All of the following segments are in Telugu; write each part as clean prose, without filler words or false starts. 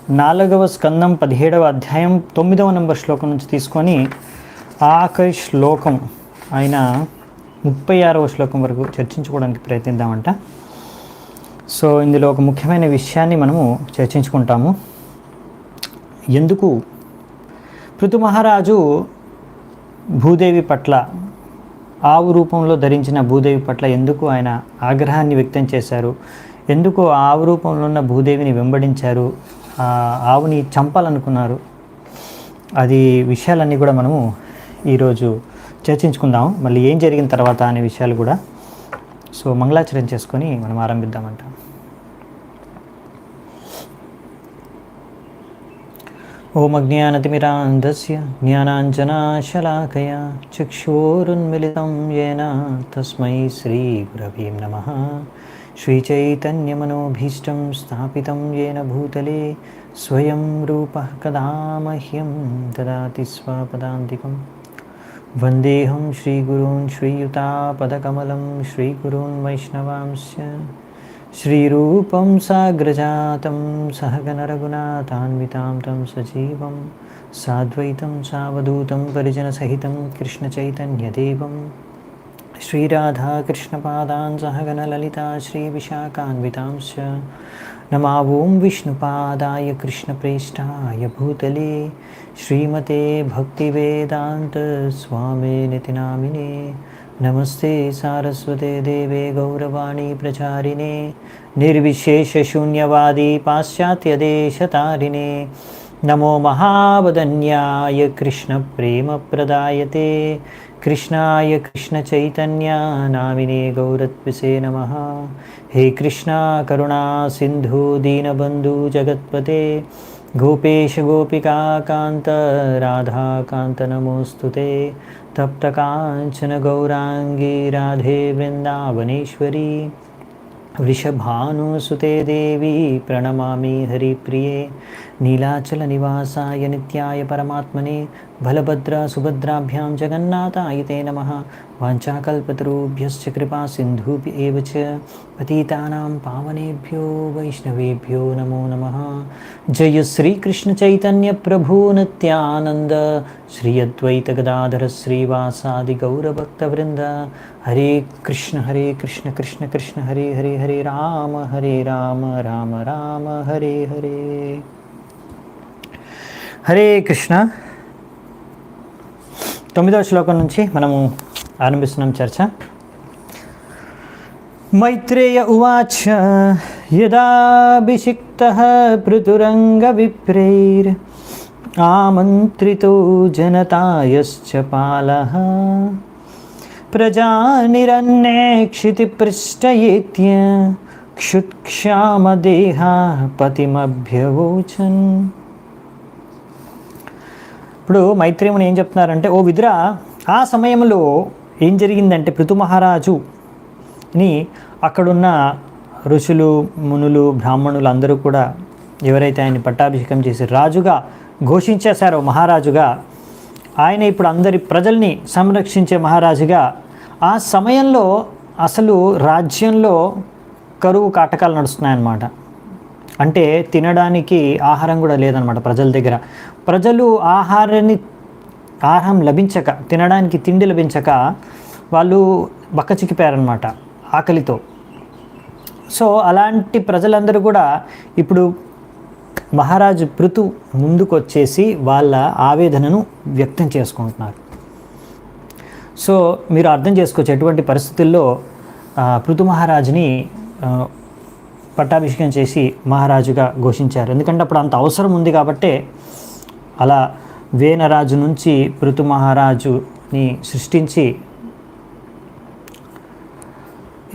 4వ స్కందం 17వ అధ్యాయం 9వ నంబర్ శ్లోకం నుంచి తీసుకొని ఆఖరి శ్లోకం అయిన 36వ శ్లోకం వరకు చర్చించుకోవడానికి ప్రయత్నిద్దామంట. సో ఇందులో ఒక ముఖ్యమైన విషయాన్ని మనము చర్చించుకుంటాము. ఎందుకు పృథు మహారాజు భూదేవి పట్ల, ఆవు రూపంలో ధరించిన భూదేవి పట్ల ఎందుకు ఆయన ఆగ్రహాన్ని వ్యక్తం చేశారు, ఎందుకు ఆవు రూపంలో ఉన్న భూదేవిని వెంబడించారు, ఆవుని చంపాలనుకున్నారు, అది విషయాలన్నీ కూడా మనము ఈరోజు చర్చించుకుందాం. మళ్ళీ ఏం జరిగిన తర్వాత అనే విషయాలు కూడా. సో మంగళాచరణ చేసుకొని మనం ఆరంభిద్దామంట. ఓం అజ్ఞానతిమిరాంధస్య జ్ఞానాంజనాశలాకయా చక్షురున్మిళితం యేన తస్మై శ్రీగురవే నమః. శ్రీచైతన్యమనోభీష్టం స్థాపితం యేన భూతలే స్వయం రూపః కదా మహ్యం దదాతి స్వపదాంతికం. వందేహం శ్రీగురూన్ శ్రీయుతాపదకమలం శ్రీగురూన్ వైష్ణవాంశ్చ శ్రీరూపం సాగ్రజాతం సహగణరఘునాథాన్వితాం తం సజీవం సాద్వైతం సావధూతం పరిజనసహితం కృష్ణచైతన్యదేవం శ్రీరాధాకృష్ణపాదాన్ సహగణలలితా శ్రీవిశాఖాన్వితాంశ్చ నమా ఓం విష్ణుపాదాయ కృష్ణప్రేష్ఠాయ భూతలే శ్రీమతే భక్తివేదాంత స్వామినితి నామినే. నమస్తే సారస్వతే దేవే గౌరవాణి ప్రచారిణే నిర్విశేషశూన్యవాది పాశ్చాత్యదేశతారిణే. నమో మహావదన్యాయ కృష్ణప్రేమప్రదాయతే కృష్ణాయ కృష్ణచైతన్య నామినే గౌరత్విసే నమః. హే కృష్ణ కరుణా సింధు దీనబంధు జగత్పతే గోపేశ గోపికా కాంత రాధాకాంత నమోస్తుతే. తప్త కాంచన గౌరాంగీ రాధే వృందావనేశ్వరీ వృషభానుసుతే దేవి ప్రణమామి హరిప్రియే. నీలాచల నివాసాయ నిత్యాయ పరమాత్మనే బలభద్ర సుభద్రాభ్యాం జగన్నాథాయ తే నమః. వాంఛాకల్పతరుభ్యశ్చ కృపా సింధుభ్య ఏవ చ పతితానాం పావనేభ్యో వైష్ణవేభ్యో నమో నమః. జయ శ్రీకృష్ణ చైతన్య ప్రభు నిత్యానంద శ్రీ అద్వైత గదాధర శ్రీవాసాది గౌరభక్తవృంద. హరే కృష్ణ కృష్ణ కృష్ణ హరే హరే హరే రామ రామ రామ హరే హరే. హరే కృష్ణ. 9వ శ్లోకం నుంచి మనము ఆరంభిస్తున్నాం చర్చ. మైత్రేయ ఉవాచ యదాభిషిక్తః పృథురంగ విప్రైర్ ఆమంత్రితో జనతాయశ్చ పాలః ప్రజానిరన్నేక్షితి పృష్టయేత్య క్షుత్క్షామదేహా పతిమభ్యవోచన్. ఇప్పుడు మైత్రేయుని ఏం చెప్తున్నారంటే, ఓ విదుర, ఆ సమయంలో ఏం జరిగిందంటే పృథు మహారాజుని అక్కడున్న ఋషులు మునులు బ్రాహ్మణులు అందరూ కూడా ఎవరైతే ఆయన్ని పట్టాభిషేకం చేసి రాజుగా ఘోషించేశారో, మహారాజుగా, ఆయన ఇప్పుడు అందరి ప్రజల్ని సంరక్షించే మహారాజుగా, ఆ సమయంలో అసలు రాజ్యంలో కరువు కాటకాలు నడుస్తున్నాయన్నమాట. అంటే తినడానికి ఆహారం కూడా లేదనమాట ప్రజల దగ్గర. ప్రజలు ఆహారం లభించక, తినడానికి తిండి లభించక వాళ్ళు బక్కచిక్కిపోయారనమాట ఆకలితో. సో అలాంటి ప్రజలందరూ కూడా ఇప్పుడు మహారాజు పృథు ముందుకు వచ్చేసి వాళ్ళ ఆవేదనను వ్యక్తం చేసుకుంటున్నారు. సో మీరు అర్థం చేసుకోవచ్చు ఎటువంటి పరిస్థితుల్లో పృథు మహారాజుని పట్టాభిషేకం చేసి మహారాజుగా ఘోషించారు. ఎందుకంటే అప్పుడు అంత అవసరం ఉంది కాబట్టే అలా వేనరాజు నుంచి పృథు మహారాజుని సృష్టించి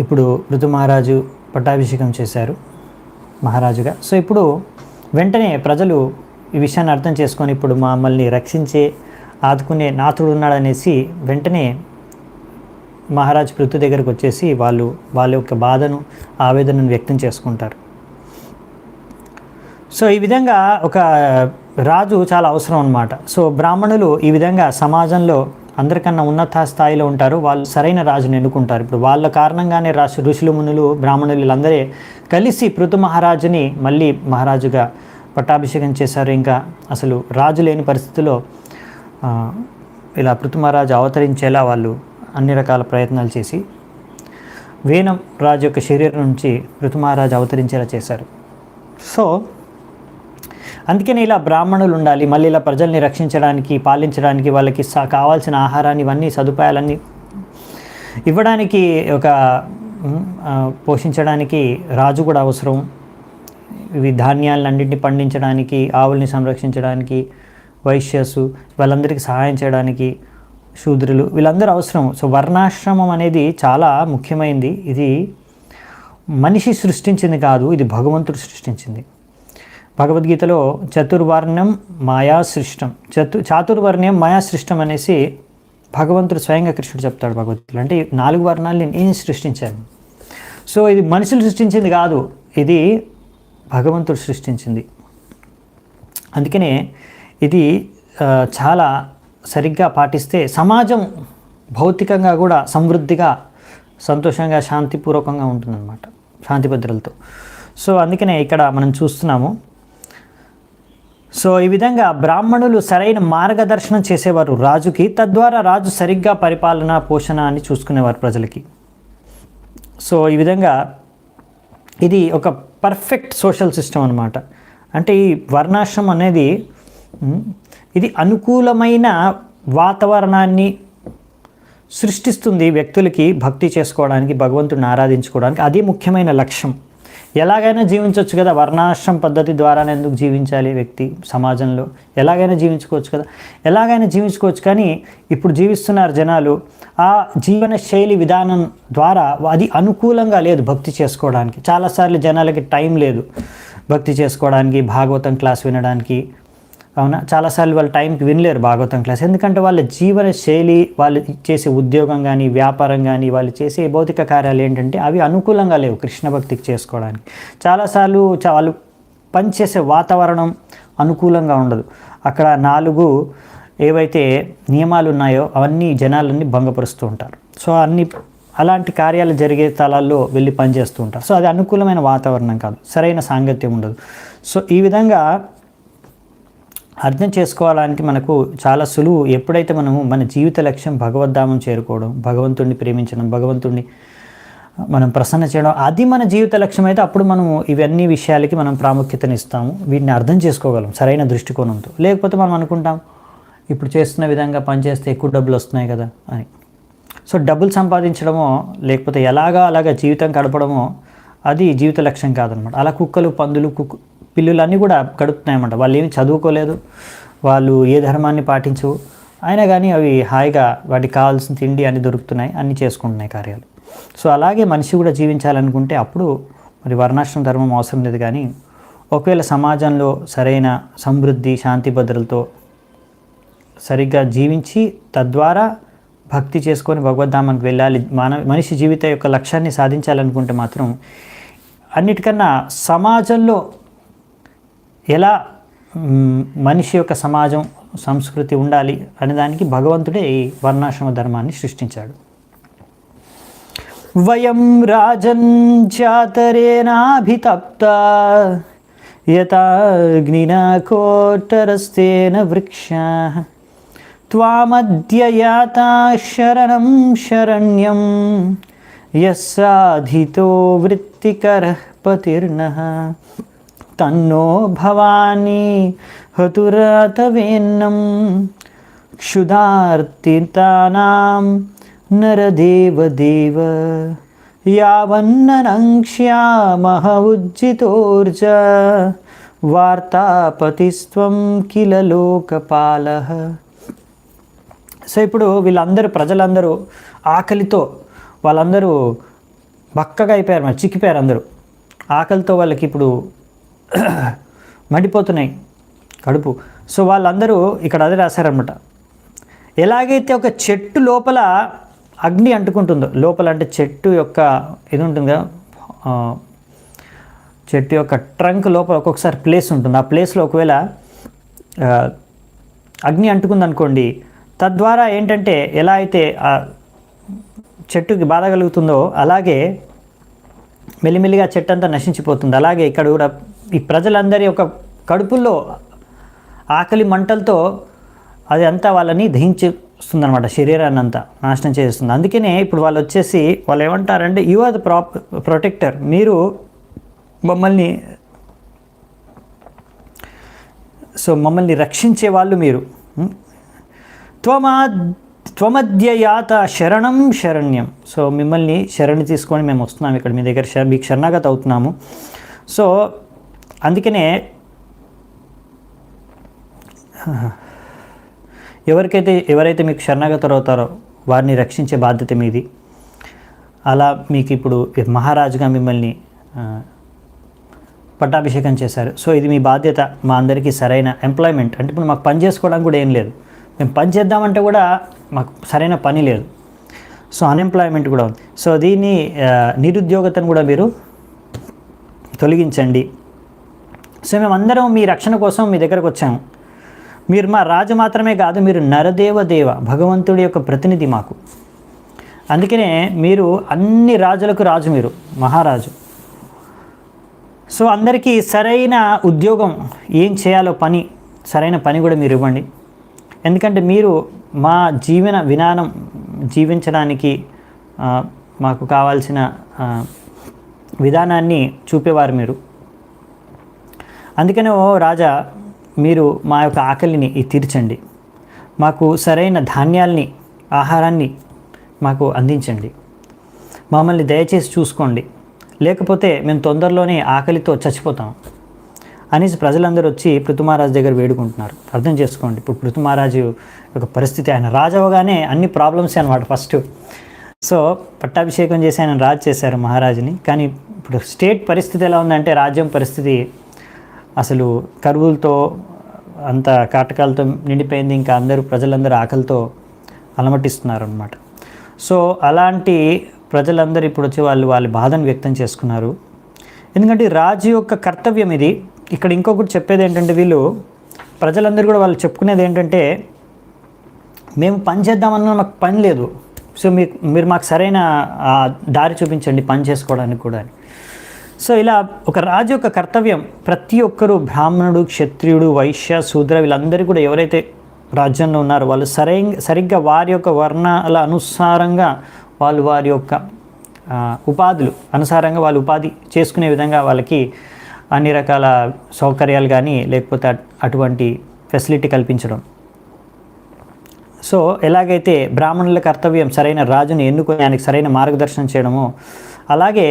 ఇప్పుడు పృథు మహారాజు పట్టాభిషేకం చేశారు మహారాజుగా. సో ఇప్పుడు వెంటనే ప్రజలు ఈ విషయాన్ని అర్థం చేసుకొని ఇప్పుడు మమ్మల్ని రక్షించే ఆదుకునే నాథుడు ఉన్నాడనేసి వెంటనే మహారాజు పృథు దగ్గరకు వచ్చేసి వాళ్ళ యొక్క బాధను ఆవేదనను వ్యక్తం చేసుకుంటారు. సో ఈ విధంగా ఒక రాజు చాలా అవసరం అన్నమాట. సో బ్రాహ్మణులు ఈ విధంగా సమాజంలో అందరికన్నా ఉన్నత స్థాయిలో ఉంటారు, వాళ్ళు సరైన రాజుని ఎన్నుకుంటారు. ఇప్పుడు వాళ్ళ కారణంగానే ఋషులు మునులు బ్రాహ్మణులు వీళ్ళందరే కలిసి పృథు మహారాజుని మళ్ళీ మహారాజుగా పట్టాభిషేకం చేశారు. ఇంకా అసలు రాజు లేని పరిస్థితిలో ఇలా పృథుమహారాజు అవతరించేలా వాళ్ళు అన్ని రకాల ప్రయత్నాలు చేసి వేనం రాజు యొక్క శరీరం నుంచి పృథుమహారాజు అవతరించేలా చేశారు. సో అందుకని ఇలా బ్రాహ్మణులు ఉండాలి, మళ్ళీ ఇలా ప్రజల్ని రక్షించడానికి, పాలించడానికి, వాళ్ళకి కావాల్సిన ఆహారాన్ని, ఇవన్నీ సదుపాయాలన్నీ ఇవ్వడానికి, పోషించడానికి రాజు కూడా అవసరం. ఇవి ధాన్యాలన్నింటినీ పండించడానికి, ఆవుల్ని సంరక్షించడానికి, వైశ్యసు వాళ్ళందరికీ సహాయం చేయడానికి, శూద్రులు వీళ్ళందరూ అవసరం. సో వర్ణాశ్రమం అనేది చాలా ముఖ్యమైనది. ఇది మనిషి సృష్టించింది కాదు, ఇది భగవంతుడు సృష్టించింది. భగవద్గీతలో చతుర్వర్ణం మాయా సృష్టం, చాతుర్వర్ణ్యం మాయా సృష్టం అనేసి భగవంతుడు స్వయంగా కృష్ణుడు చెప్తాడు భగవద్గీతలో. అంటే 4 వర్ణాలు నేను సృష్టించాను. సో ఇది మనుషులు సృష్టించింది కాదు, ఇది భగవంతుడు సృష్టించింది. అందుకనే ఇది చాలా సరిగ్గా పాటిస్తే సమాజం భౌతికంగా కూడా సమృద్ధిగా, సంతోషంగా, శాంతిపూర్వకంగా ఉంటుందన్నమాట, శాంతి భద్రతలతో. సో అందుకనే ఇక్కడ మనం చూస్తున్నాము. సో ఈ విధంగా బ్రాహ్మణులు సరైన మార్గదర్శనం చేసేవారు రాజుకి, తద్వారా రాజు సరిగ్గా పరిపాలన, పోషణ అని చూసుకునేవారు ప్రజలకి. సో ఈ విధంగా ఇది ఒక పర్ఫెక్ట్ సోషల్ సిస్టమ్ అన్నమాట. అంటే ఈ వర్ణాశ్రమం అనేది ఇది అనుకూలమైన వాతావరణాన్ని సృష్టిస్తుంది వ్యక్తులకి భక్తి చేసుకోవడానికి, భగవంతుడిని ఆరాధించుకోవడానికి. అది ముఖ్యమైన లక్ష్యం. ఎలాగైనా జీవించవచ్చు కదా, వర్ణాశ్రమ పద్ధతి ద్వారానే ఎందుకు జీవించాలి వ్యక్తి సమాజంలో? ఎలాగైనా జీవించుకోవచ్చు కదా, ఎలాగైనా జీవించుకోవచ్చు. కానీ ఇప్పుడు జీవిస్తున్నారు జనాలు ఆ జీవన శైలి విధానం ద్వారా అది అనుకూలంగా లేదు భక్తి చేసుకోవడానికి. చాలాసార్లు జనాలకి టైం లేదు భక్తి చేసుకోవడానికి, భాగవతం క్లాస్ వినడానికి. అవునా, చాలాసార్లు వాళ్ళు టైంకి వినలేరు భాగవతం క్లాస్. ఎందుకంటే వాళ్ళ జీవన శైలి, వాళ్ళు చేసే ఉద్యోగం కానీ, వ్యాపారం కానీ, వాళ్ళు చేసే భౌతిక కార్యాలు ఏంటంటే అవి అనుకూలంగా లేవు కృష్ణ భక్తికి చేసుకోవడానికి. చాలాసార్లు వాళ్ళు పనిచేసే వాతావరణం అనుకూలంగా ఉండదు. అక్కడ 4 ఏవైతే నియమాలు ఉన్నాయో అవన్నీ జనాలన్నీ భంగపరుస్తూ ఉంటారు. సో అలాంటి కార్యాలు జరిగే స్థలాల్లో వెళ్ళి పనిచేస్తూ ఉంటారు. సో అది అనుకూలమైన వాతావరణం కాదు, సరైన సాంగత్యం ఉండదు. సో ఈ విధంగా అర్థం చేసుకోవడానికి మనకు చాలా సులువు. ఎప్పుడైతే మనము మన జీవిత లక్ష్యం భగవద్ధామం చేరుకోవడం, భగవంతుడిని ప్రేమించడం, భగవంతుడిని మనం ప్రసన్న చేయడం, అది మన జీవిత లక్ష్యం అయితే అప్పుడు మనము ఇవన్నీ విషయాలకి మనం ప్రాముఖ్యతనిస్తాము, వీటిని అర్థం చేసుకోగలం సరైన దృష్టికోణంతో. లేకపోతే మనం అనుకుంటాం ఇప్పుడు చేస్తున్న విధంగా పనిచేస్తే ఎక్కువ డబ్బులు వస్తున్నాయి కదా అని. సో డబ్బులు సంపాదించడమో లేకపోతే అలాగా జీవితం గడపడమో అది జీవిత లక్ష్యం కాదనమాట. అలా కుక్కలు, పందులు, పిల్లులు అన్నీ కూడా గడుపుతున్నాయన్నమాట. వాళ్ళు ఏమి చదువుకోలేదు, వాళ్ళు ఏ ధర్మాన్ని పాటించవు, అయినా కానీ అవి హాయిగా వాటికి కావాల్సిన తిండి అన్నీ దొరుకుతున్నాయి, అన్నీ చేసుకుంటున్నాయి కార్యాలు. సో అలాగే మనిషి కూడా జీవించాలనుకుంటే అప్పుడు మరి వర్ణాశ్రమ ధర్మం అవసరం లేదు. కానీ ఒకవేళ సమాజంలో సరైన సమృద్ధి, శాంతి భద్రతలతో సరిగ్గా జీవించి తద్వారా భక్తి చేసుకొని భగవద్ధామానికి వెళ్ళాలి, మనిషి జీవిత యొక్క లక్ష్యాన్ని సాధించాలనుకుంటే మాత్రం అన్నిటికన్నా సమాజంలో ఎలా మనిషి యొక్క సమాజం, సంస్కృతి ఉండాలి అనే దానికి భగవంతుడే ఈ వర్ణాశ్రమ ధర్మాన్ని సృష్టించాడు. వయం రాజన్ జాతరేనాభితప్త యథాగ్నినా కోట్టరస్తేన వృక్షాః త్వామద్య యాతా శరణం శరణ్యం యస్సాధితో వృత్తికరః పతిర్నః తన్నో భవానీ హతురతవేన్నం క్షుధార్తితానాం నరదేవదేవ యావన్ననంక్ష్యామః ఉజ్జితోర్జ వార్తాపతిస్త్వం కిల లోకపాలః. సో ఇప్పుడు ప్రజలందరూ ఆకలితో వాళ్ళందరూ బక్కగా అయిపోయారు, మరి చిక్కిపోయారు అందరూ. ఆకలితో వాళ్ళకి ఇప్పుడు మండిపోతున్నాయి కడుపు. సో వాళ్ళందరూ ఇక్కడ అదే రాశారనమాట. ఎలాగైతే ఒక చెట్టు లోపల అగ్ని అంటుకుంటుందో, లోపల అంటే చెట్టు యొక్క ఇది ఉంటుంది కదా, చెట్టు యొక్క ట్రంక్ లోపల ఒక్కొక్కసారి ప్లేస్ ఉంటుంది. ఆ ప్లేస్లో ఒకవేళ అగ్ని అంటుకుంది అనుకోండి, తద్వారా ఏంటంటే ఎలా అయితే ఆ చెట్టుకి బాధ కలుగుతుందో అలాగే మెల్లిమెల్లిగా చెట్టు అంతా నశించిపోతుంది. అలాగే ఇక్కడ కూడా ఈ ప్రజలందరి యొక్క కడుపుల్లో ఆకలి మంటలతో అది అంతా వాళ్ళని దహించేస్తుందన్నమాట, శరీరాన్ని అంతా నాశనం చేస్తుంది. అందుకనే ఇప్పుడు వాళ్ళు వచ్చేసి వాళ్ళు ఏమంటారంటే యు ఆర్ ద ప్రొటెక్టర్, మీరు మమ్మల్ని మమ్మల్ని రక్షించే వాళ్ళు మీరు. త్వమద్యయాత శరణం శరణ్యం. సో మిమ్మల్ని శరణి తీసుకొని మేము వస్తున్నాము, ఇక్కడ మీ దగ్గర మీకు శరణాగత అవుతున్నాము. సో అందుకనే ఎవరైతే మీకు శరణాగతులు అవుతారో వారిని రక్షించే బాధ్యత మీది. అలా మీకు ఇప్పుడు మహారాజుగా మిమ్మల్ని పట్టాభిషేకం చేశారు. సో ఇది మీ బాధ్యత, మా అందరికీ సరైన ఎంప్లాయ్మెంట్. అంటే ఇప్పుడు మాకు పని చేసుకోవడానికి కూడా ఏం లేదు, మేము పని చేద్దామంటే కూడా మాకు సరైన పని లేదు. సో అన్ఎంప్లాయ్మెంట్ కూడా ఉంది. సో దీన్ని నిరుద్యోగతను కూడా మీరు తొలగించండి. సో మేమందరం మీ రక్షణ కోసం మీ దగ్గరకు వచ్చాము. మీరు మా రాజు మాత్రమే కాదు, మీరు నరదేవదేవ, భగవంతుడి యొక్క ప్రతినిధి మాకు. అందుకనే మీరు అన్ని రాజులకు రాజు, మీరు మహారాజు. సో అందరికీ సరైన ఉద్యోగం, ఏం చేయాలో పని, సరైన పని కూడా మీరు ఇవ్వండి. ఎందుకంటే మీరు మా జీవన విధానం జీవించడానికి మాకు కావాల్సిన విధానాన్ని చూపేవారు మీరు. అందుకనే ఓ రాజా, మీరు మా యొక్క ఆకలిని తీర్చండి, మాకు సరైన ధాన్యాల్ని, ఆహారాన్ని మాకు అందించండి, మమ్మల్ని దయచేసి చూసుకోండి, లేకపోతే మేము తొందరలోనే ఆకలితో చచ్చిపోతాం అనేసి ప్రజలందరూ వచ్చి పృథు మహారాజు దగ్గర వేడుకుంటున్నారు. అర్థం చేసుకోండి, ఇప్పుడు పృథు మహారాజు యొక్క పరిస్థితి, ఆయన రాజు అవగానే అన్ని ప్రాబ్లమ్స్ అనమాట ఫస్ట్. సో పట్టాభిషేకం చేసి ఆయన రాజు చేశారు మహారాజుని. కానీ ఇప్పుడు స్టేట్ పరిస్థితి ఎలా ఉందంటే, రాజ్యం పరిస్థితి అసలు కరువులతో అంత కాటకాలతో నిండిపోయింది. ఇంకా ప్రజలందరూ ఆకలితో అలమటిస్తున్నారు అన్నమాట. సో అలాంటి ప్రజలందరూ ఇప్పుడు వచ్చి వాళ్ళ బాధను వ్యక్తం చేసుకున్నారు. ఎందుకంటే రాజు యొక్క కర్తవ్యం ఇది. ఇక్కడ ఇంకొకటి చెప్పేది ఏంటంటే, వీళ్ళు ప్రజలందరూ కూడా వాళ్ళు చెప్పుకునేది ఏంటంటే, మేము పని చేద్దామన్నా మాకు పని లేదు, సో మీరు మాకు సరైన దారి చూపించండి పని చేసుకోవడానికి కూడా అని. సో ఇలా ఒక రాజు యొక్క కర్తవ్యం, ప్రతి ఒక్కరూ బ్రాహ్మణుడు, క్షత్రియుడు, వైశ్య, శూద్ర, వీళ్ళందరూ కూడా ఎవరైతే రాజ్యంలో ఉన్నారో వాళ్ళు సరిగ్గా వారి యొక్క వర్ణాల అనుసారంగా వారి యొక్క ఉపాధులు అనుసారంగా వాళ్ళు ఉపాధి చేసుకునే విధంగా వాళ్ళకి అన్ని రకాల సౌకర్యాలు కానీ లేకపోతే అటువంటి ఫెసిలిటీ కల్పించడం. సో ఎలాగైతే బ్రాహ్మణుల కర్తవ్యం సరైన రాజుని ఎన్నుకొని ఆయనకి సరైన మార్గదర్శనం చేయడమో, అలాగే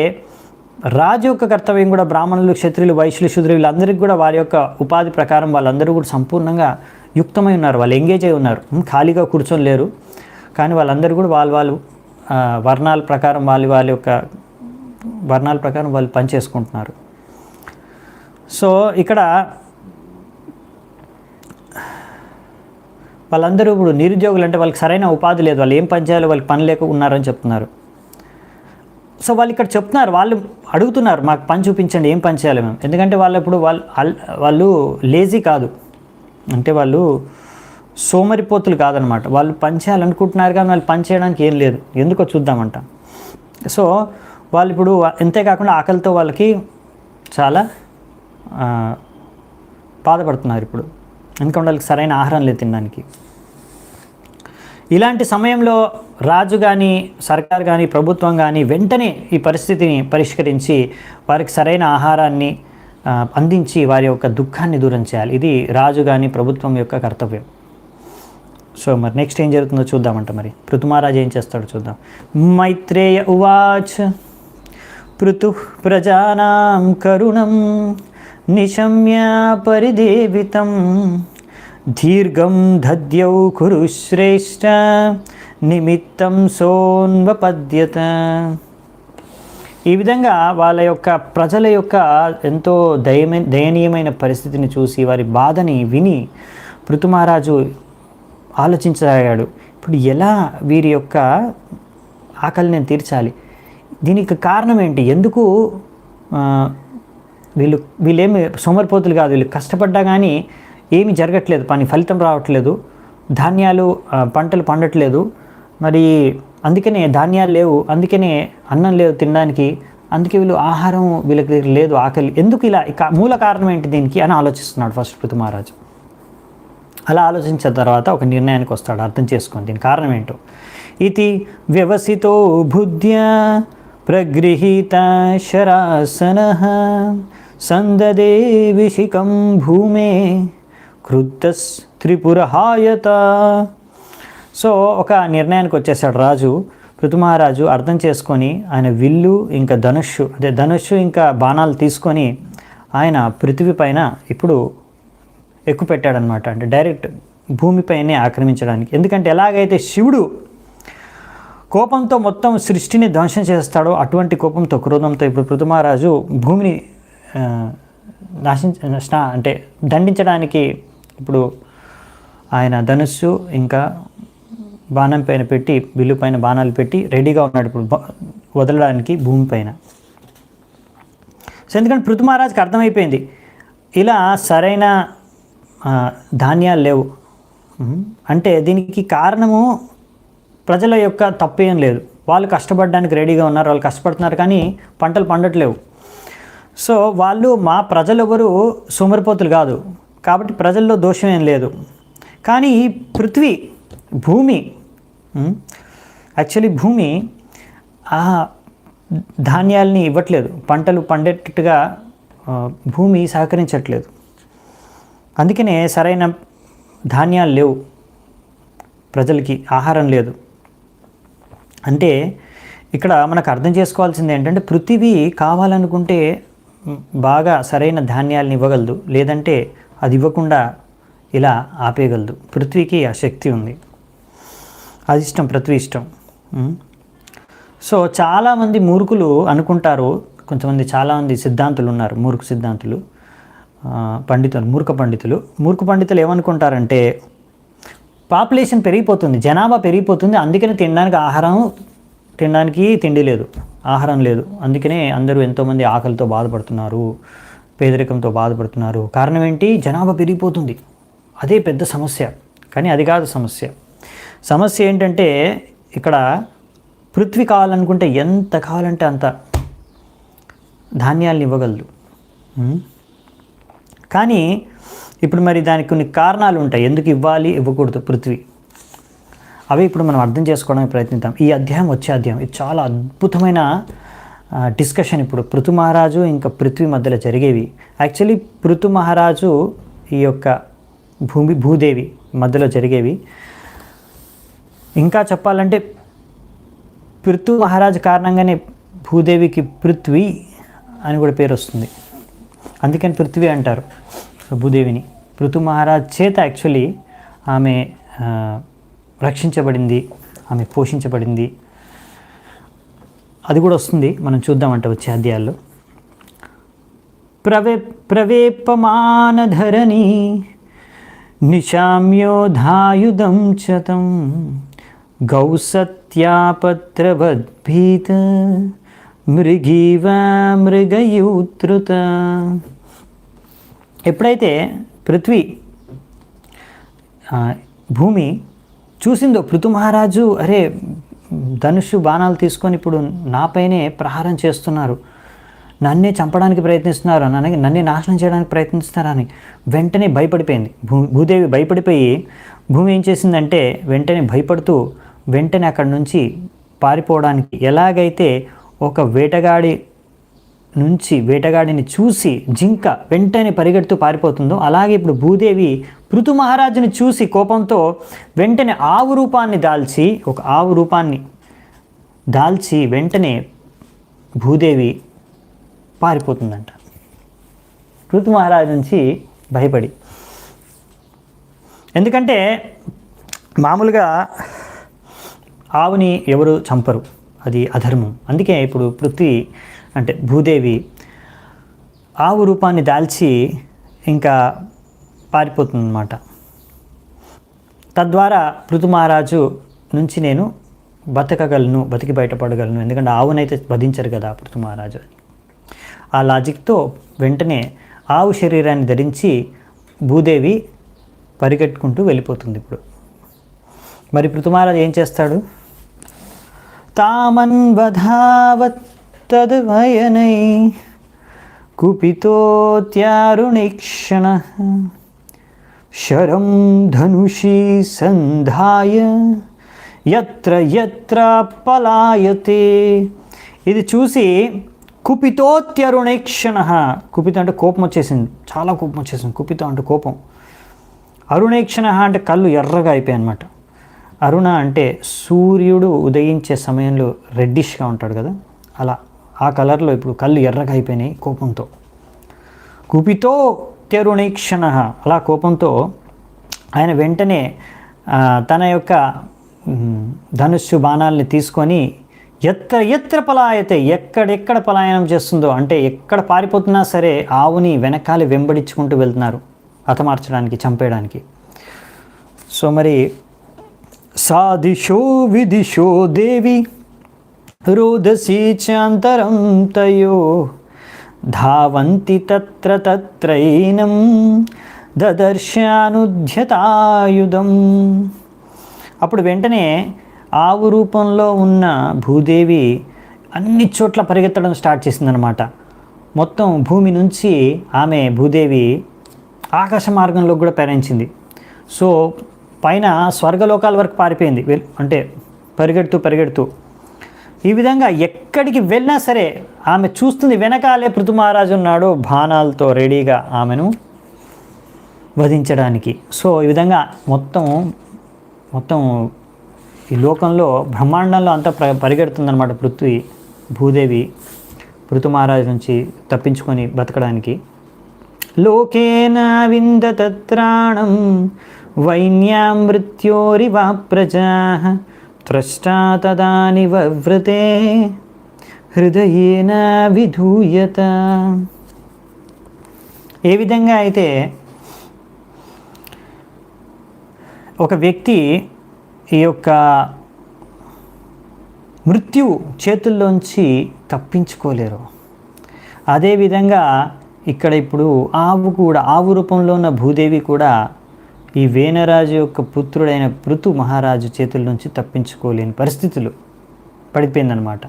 రాజు యొక్క కర్తవ్యం కూడా బ్రాహ్మణులు, క్షత్రియులు, వైశ్యులు, శూద్రులు వీళ్ళందరికీ కూడా వారి యొక్క ఉపాధి ప్రకారం వాళ్ళందరూ కూడా సంపూర్ణంగా యుక్తమై ఉన్నారు, వాళ్ళు ఎంగేజ్ అయి ఉన్నారు, ఖాళీగా కూర్చొని లేరు. కానీ వాళ్ళందరూ కూడా వాళ్ళు వర్ణాల ప్రకారం వాళ్ళ యొక్క వర్ణాల ప్రకారం వాళ్ళు పని చేసుకుంటున్నారు. సో ఇక్కడ వాళ్ళందరూ ఇప్పుడు నిరుద్యోగులు, అంటే వాళ్ళకి సరైన ఉపాధి లేదు, వాళ్ళు ఏం పని చేయాలో వాళ్ళకి పని లేక ఉన్నారని చెప్తున్నారు. సో వాళ్ళు ఇక్కడ చెప్తున్నారు, వాళ్ళు అడుగుతున్నారు మాకు పని చూపించండి, ఏం పని చేయాలి మేము. ఎందుకంటే వాళ్ళు లేజీ కాదు, అంటే వాళ్ళు సోమరిపోతులు కాదనమాట. వాళ్ళు పని చేయాలనుకుంటున్నారు కానీ వాళ్ళు పని చేయడానికి ఏం లేదు, ఎందుకో చూద్దామంట. సో వాళ్ళు ఇప్పుడు అంతేకాకుండా ఆకలితో వాళ్ళకి చాలా బాధపడుతున్నారు ఇప్పుడు, ఎందుకంటే వాళ్ళకి సరైన ఆహారం లేదు తినడానికి. ఇలాంటి సమయంలో రాజు కానీ సర్కార్ కానీ ప్రభుత్వం కానీ వెంటనే ఈ పరిస్థితిని పరిష్కరించి వారికి సరైన ఆహారాన్ని అందించి వారి యొక్క దుఃఖాన్ని దూరం చేయాలి. ఇది రాజు కానీ ప్రభుత్వం యొక్క కర్తవ్యం. సో మరి నెక్స్ట్ ఏం జరుగుతుందో చూద్దామంట. మరి పృథు మహారాజు ఏం చేస్తాడో చూద్దాం. మైత్రేయ ఉవాచ పృథు ప్రజానాం కరుణం నిశమ్య పరిదేవితం దీర్ఘం దద్యౌ కురు శ్రేష్ఠ నిమిత్తం సోన్వపద్యత. ఈ విధంగా వాళ్ళ యొక్క ప్రజల యొక్క ఎంతో దయనీయమైన పరిస్థితిని చూసి వారి బాధని విని పృథు మహారాజు ఆలోచించసాగాడు. ఇప్పుడు ఎలా వీరి యొక్క ఆకలిని నేను తీర్చాలి, దీనికి కారణం ఏంటి, ఎందుకు వీళ్ళేమి సోమరిపోతులు కాదు, వీళ్ళు కష్టపడ్డా కానీ ఏమీ జరగట్లేదు, పని ఫలితం రావట్లేదు, ధాన్యాలు పంటలు పండట్లేదు, మరి అందుకనే ధాన్యాలు లేవు, అందుకనే అన్నం లేదు తినడానికి, అందుకే వీళ్ళు ఆహారం వీళ్ళకి లేదు, ఆకలి ఎందుకు ఇలా, మూల కారణం ఏంటి దీనికి అని ఆలోచిస్తున్నాడు ఫస్ట్ పృథు మహారాజు. అలా ఆలోచించిన తర్వాత ఒక నిర్ణయానికి వస్తాడు, అర్థం చేసుకోండి దీని కారణం ఏంటో. ఇది వ్యవసితో బుద్ధ్య ప్రగృహీత శరాసన సందదే విషికం భూమే క్రుద్ధస్ త్రిపురహాయత. సో ఒక నిర్ణయానికి వచ్చేసాడు రాజు. పృథు మహారాజు అర్థం చేసుకొని ఆయన విల్లు ఇంకా ధనుష్షు ఇంకా బాణాలు తీసుకొని ఆయన పృథివీ పైన ఇప్పుడు ఎక్కుపెట్టాడనమాట. అంటే డైరెక్ట్ భూమిపైనే ఆక్రమించడానికి. ఎందుకంటే ఎలాగైతే శివుడు కోపంతో మొత్తం సృష్టిని ధ్వంసం చేస్తాడో అటువంటి కోపంతో, క్రోధంతో ఇప్పుడు పృథు మహారాజు భూమిని అంటే దండించడానికి ఇప్పుడు ఆయన ధనుస్సు ఇంకా బాణం పైన పెట్టి, విల్లు పైన బాణాలు పెట్టి రెడీగా ఉన్నాడు ఇప్పుడు వదలడానికి భూమిపైన. సో ఎందుకంటే పృథు మహారాజుకి అర్థమైపోయింది ఇలా సరైన ధాన్యాలు లేవు అంటే దీనికి కారణము ప్రజల యొక్క తప్పేం లేదు. వాళ్ళు కష్టపడడానికి రెడీగా ఉన్నారు, వాళ్ళు కష్టపడుతున్నారు కానీ పంటలు పండట్లేవు. సో వాళ్ళు మా ప్రజలు ఎవరు సోమరిపోతులు కాదు కాబట్టి ప్రజల్లో దోషం ఏం లేదు. కానీ పృథ్వీ భూమి యాక్చువల్లీ భూమి ఆ ధాన్యాల్ని ఇవ్వట్లేదు, పంటలు పండేటట్టుగా భూమి సహకరించట్లేదు. అందుకనే సరైన ధాన్యాలు లేవు, ప్రజలకి ఆహారం లేదు. అంటే ఇక్కడ మనకు అర్థం చేసుకోవాల్సింది ఏంటంటే పృథివీ కావాలనుకుంటే బాగా సరైన ధాన్యాలను ఇవ్వగలదు, లేదంటే అది ఇవ్వకుండా ఇలా ఆపేయగలదు. పృథ్వీకి ఆ శక్తి ఉంది, అది ఇష్టం, పృథ్వీ ఇష్టం. సో చాలామంది మూర్ఖులు అనుకుంటారు, కొంతమంది చాలామంది సిద్ధాంతులు ఉన్నారు, మూర్ఖ సిద్ధాంతులు, మూర్ఖ పండితులు ఏమనుకుంటారంటే పాపులేషన్ పెరిగిపోతుంది, జనాభా పెరిగిపోతుంది, అందుకని తినడానికి తిండి లేదు, ఆహారం లేదు, అందుకనే అందరూ ఎంతోమంది ఆకలితో బాధపడుతున్నారు, పేదరికంతో బాధపడుతున్నారు. కారణం ఏంటి? జనాభా పెరిగిపోతుంది, అదే పెద్ద సమస్య. కానీ అది కాదు సమస్య ఏంటంటే ఇక్కడ పృథ్వీ కావాలనుకుంటే ఎంత కావాలంటే అంత ధాన్యాలను ఇవ్వగలదు. కానీ ఇప్పుడు మరి దానికి కొన్ని కారణాలు ఉంటాయి, ఎందుకు ఇవ్వాలి ఇవ్వకూడదు పృథ్వీ. అవి ఇప్పుడు మనం అర్థం చేసుకోవడానికి ప్రయత్నిద్దాం. ఈ అధ్యాయం వచ్చే అధ్యాయం ఇది చాలా అద్భుతమైన డిస్కషన్. ఇప్పుడు పృథు మహారాజు ఇంకా పృథ్వీ మధ్యలో జరిగేవి. యాక్చువల్లీ పృథు మహారాజు ఈ యొక్క భూదేవి మధ్యలో జరిగేవి. ఇంకా చెప్పాలంటే పృథు మహారాజు కారణంగానే భూదేవికి పృథ్వీ అని కూడా పేరు వస్తుంది, అందుకని పృథ్వీ అంటారు భూదేవిని. పృథు మహారాజ్ చేత యాక్చువల్లీ ఆమె రక్షించబడింది, ఆమె పోషించబడింది. అది కూడా వస్తుంది, మనం చూద్దామంటే వచ్చే అధ్యాయాల్లో. ప్రవేపమానధరణి నిశామ్యోధాయుధం చతం గౌసత్యాపత్రవద్భీత మృగీవ మృగయూత్రుత. ఎప్పుడైతే పృథ్వీ భూమి చూసిందో పృథు మహారాజు, అరే ధనుషు బాణాలు తీసుకొని ఇప్పుడు నాపైనే ప్రహారం చేస్తున్నారు, నన్నే చంపడానికి ప్రయత్నిస్తున్నారు, నన్నే నాశనం చేయడానికి ప్రయత్నిస్తున్నారని వెంటనే భయపడిపోయింది. భూదేవి భయపడిపోయి భూమి ఏం చేసిందంటే వెంటనే భయపడుతూ వెంటనే అక్కడి నుంచి పారిపోవడానికి, ఎలాగైతే ఒక వేటగాడిని చూసి జింక వెంటనే పరిగెడుతూ పారిపోతుందో అలాగే ఇప్పుడు భూదేవి పృథు మహారాజుని చూసి కోపంతో వెంటనే ఆవు రూపాన్ని దాల్చి వెంటనే భూదేవి పారిపోతుందంట పృథు మహారాజు నుంచి భయపడి. ఎందుకంటే మామూలుగా ఆవుని ఎవరు చంపరు, అది అధర్మం. అందుకే ఇప్పుడు పృథ్వీ అంటే భూదేవి ఆవు రూపాన్ని దాల్చి ఇంకా పారిపోతుందన్నమాట. తద్వారా పృథు మహారాజు నుంచి నేను బతికి బయటపడగలను, ఎందుకంటే ఆవునైతే వధించరు కదా పృథు మహారాజు. ఆ లాజిక్తో వెంటనే ఆవు శరీరాన్ని ధరించి భూదేవి పరిగెట్టుకుంటూ వెళ్ళిపోతుంది. ఇప్పుడు మరి పృథు మహారాజు ఏం చేస్తాడు? తామన్వధావత్ తద్వయనై కుపితోత్యారుణీక్షణః శరం ధనుషి సంధాయ యత్ర యత్ర పలాయతే. ఇది చూసి కుపితోత్యరుణేక్షణః, కుపితం అంటే కోపం వచ్చేసింది, చాలా కోపం వచ్చేసింది. కుపితం అంటే కోపం, అరుణేక్షణః అంటే కళ్ళు ఎర్రగా అయిపోయాయి అన్నమాట. అరుణ అంటే సూర్యుడు ఉదయించే సమయంలో రెడ్డిష్గా ఉంటాడు కదా, అలా ఆ కలర్లో ఇప్పుడు కళ్ళు ఎర్రగా అయిపోయినాయి కోపంతో. కుపితో త్యరుణీక్షణః, అలా కోపంతో ఆయన వెంటనే తన యొక్క ధనుస్సు బాణాలని తీసుకొని ఎత్ర ఎత్ర పలాయతే, ఎక్కడెక్కడ పలాయనం చేస్తుందో అంటే ఎక్కడ పారిపోతున్నా సరే ఆవుని వెనకాలి వెంబడించుకుంటూ వెళ్తున్నారు హతమార్చడానికి, చంపేయడానికి. సో మరి సాదిశో విదిశో దేవి రోదసీ చాంతరం తయో ధావంతి తత్ర తత్రైనం దదర్శానుధ్యతాయుధం. అప్పుడు వెంటనే ఆవు రూపంలో ఉన్న భూదేవి అన్ని చోట్ల పరిగెత్తడం స్టార్ట్ చేసిందనమాట. మొత్తం భూమి నుంచి ఆమె భూదేవి ఆకాశ మార్గంలో కూడా ప్రయాణించింది. సో పైన స్వర్గలోకాల వరకు పారిపోయింది, అంటే పరిగెడుతూ. ఈ విధంగా ఎక్కడికి వెళ్ళినా సరే ఆమె చూస్తుంది వెనకాలే పృథు మహారాజు ఉన్నాడు బాణాలతో రెడీగా ఆమెను వధించడానికి. సో ఈ విధంగా మొత్తం ఈ లోకంలో బ్రహ్మాండంలో అంతా పరిగెడుతుందన్నమాట భూదేవి పృథు మహారాజు నుంచి తప్పించుకొని బతకడానికి. లోకేన విందతత్రాణం వైన్యాం మృత్యోరివా ప్రజాః త్రష్టా తదాని వవ్రతే హృదయేన విధూయత. ఏ విధంగా అయితే ఒక వ్యక్తి ఈ యొక్క మృత్యువు చేతుల్లోంచి తప్పించుకోలేరు, అదేవిధంగా ఇక్కడ ఇప్పుడు ఆవు రూపంలో ఉన్న భూదేవి కూడా ఈ వేనరాజు యొక్క పుత్రుడైన పృథు మహారాజు చేతుల నుంచి తప్పించుకోలేని పరిస్థితులు పడిపోయిందనమాట.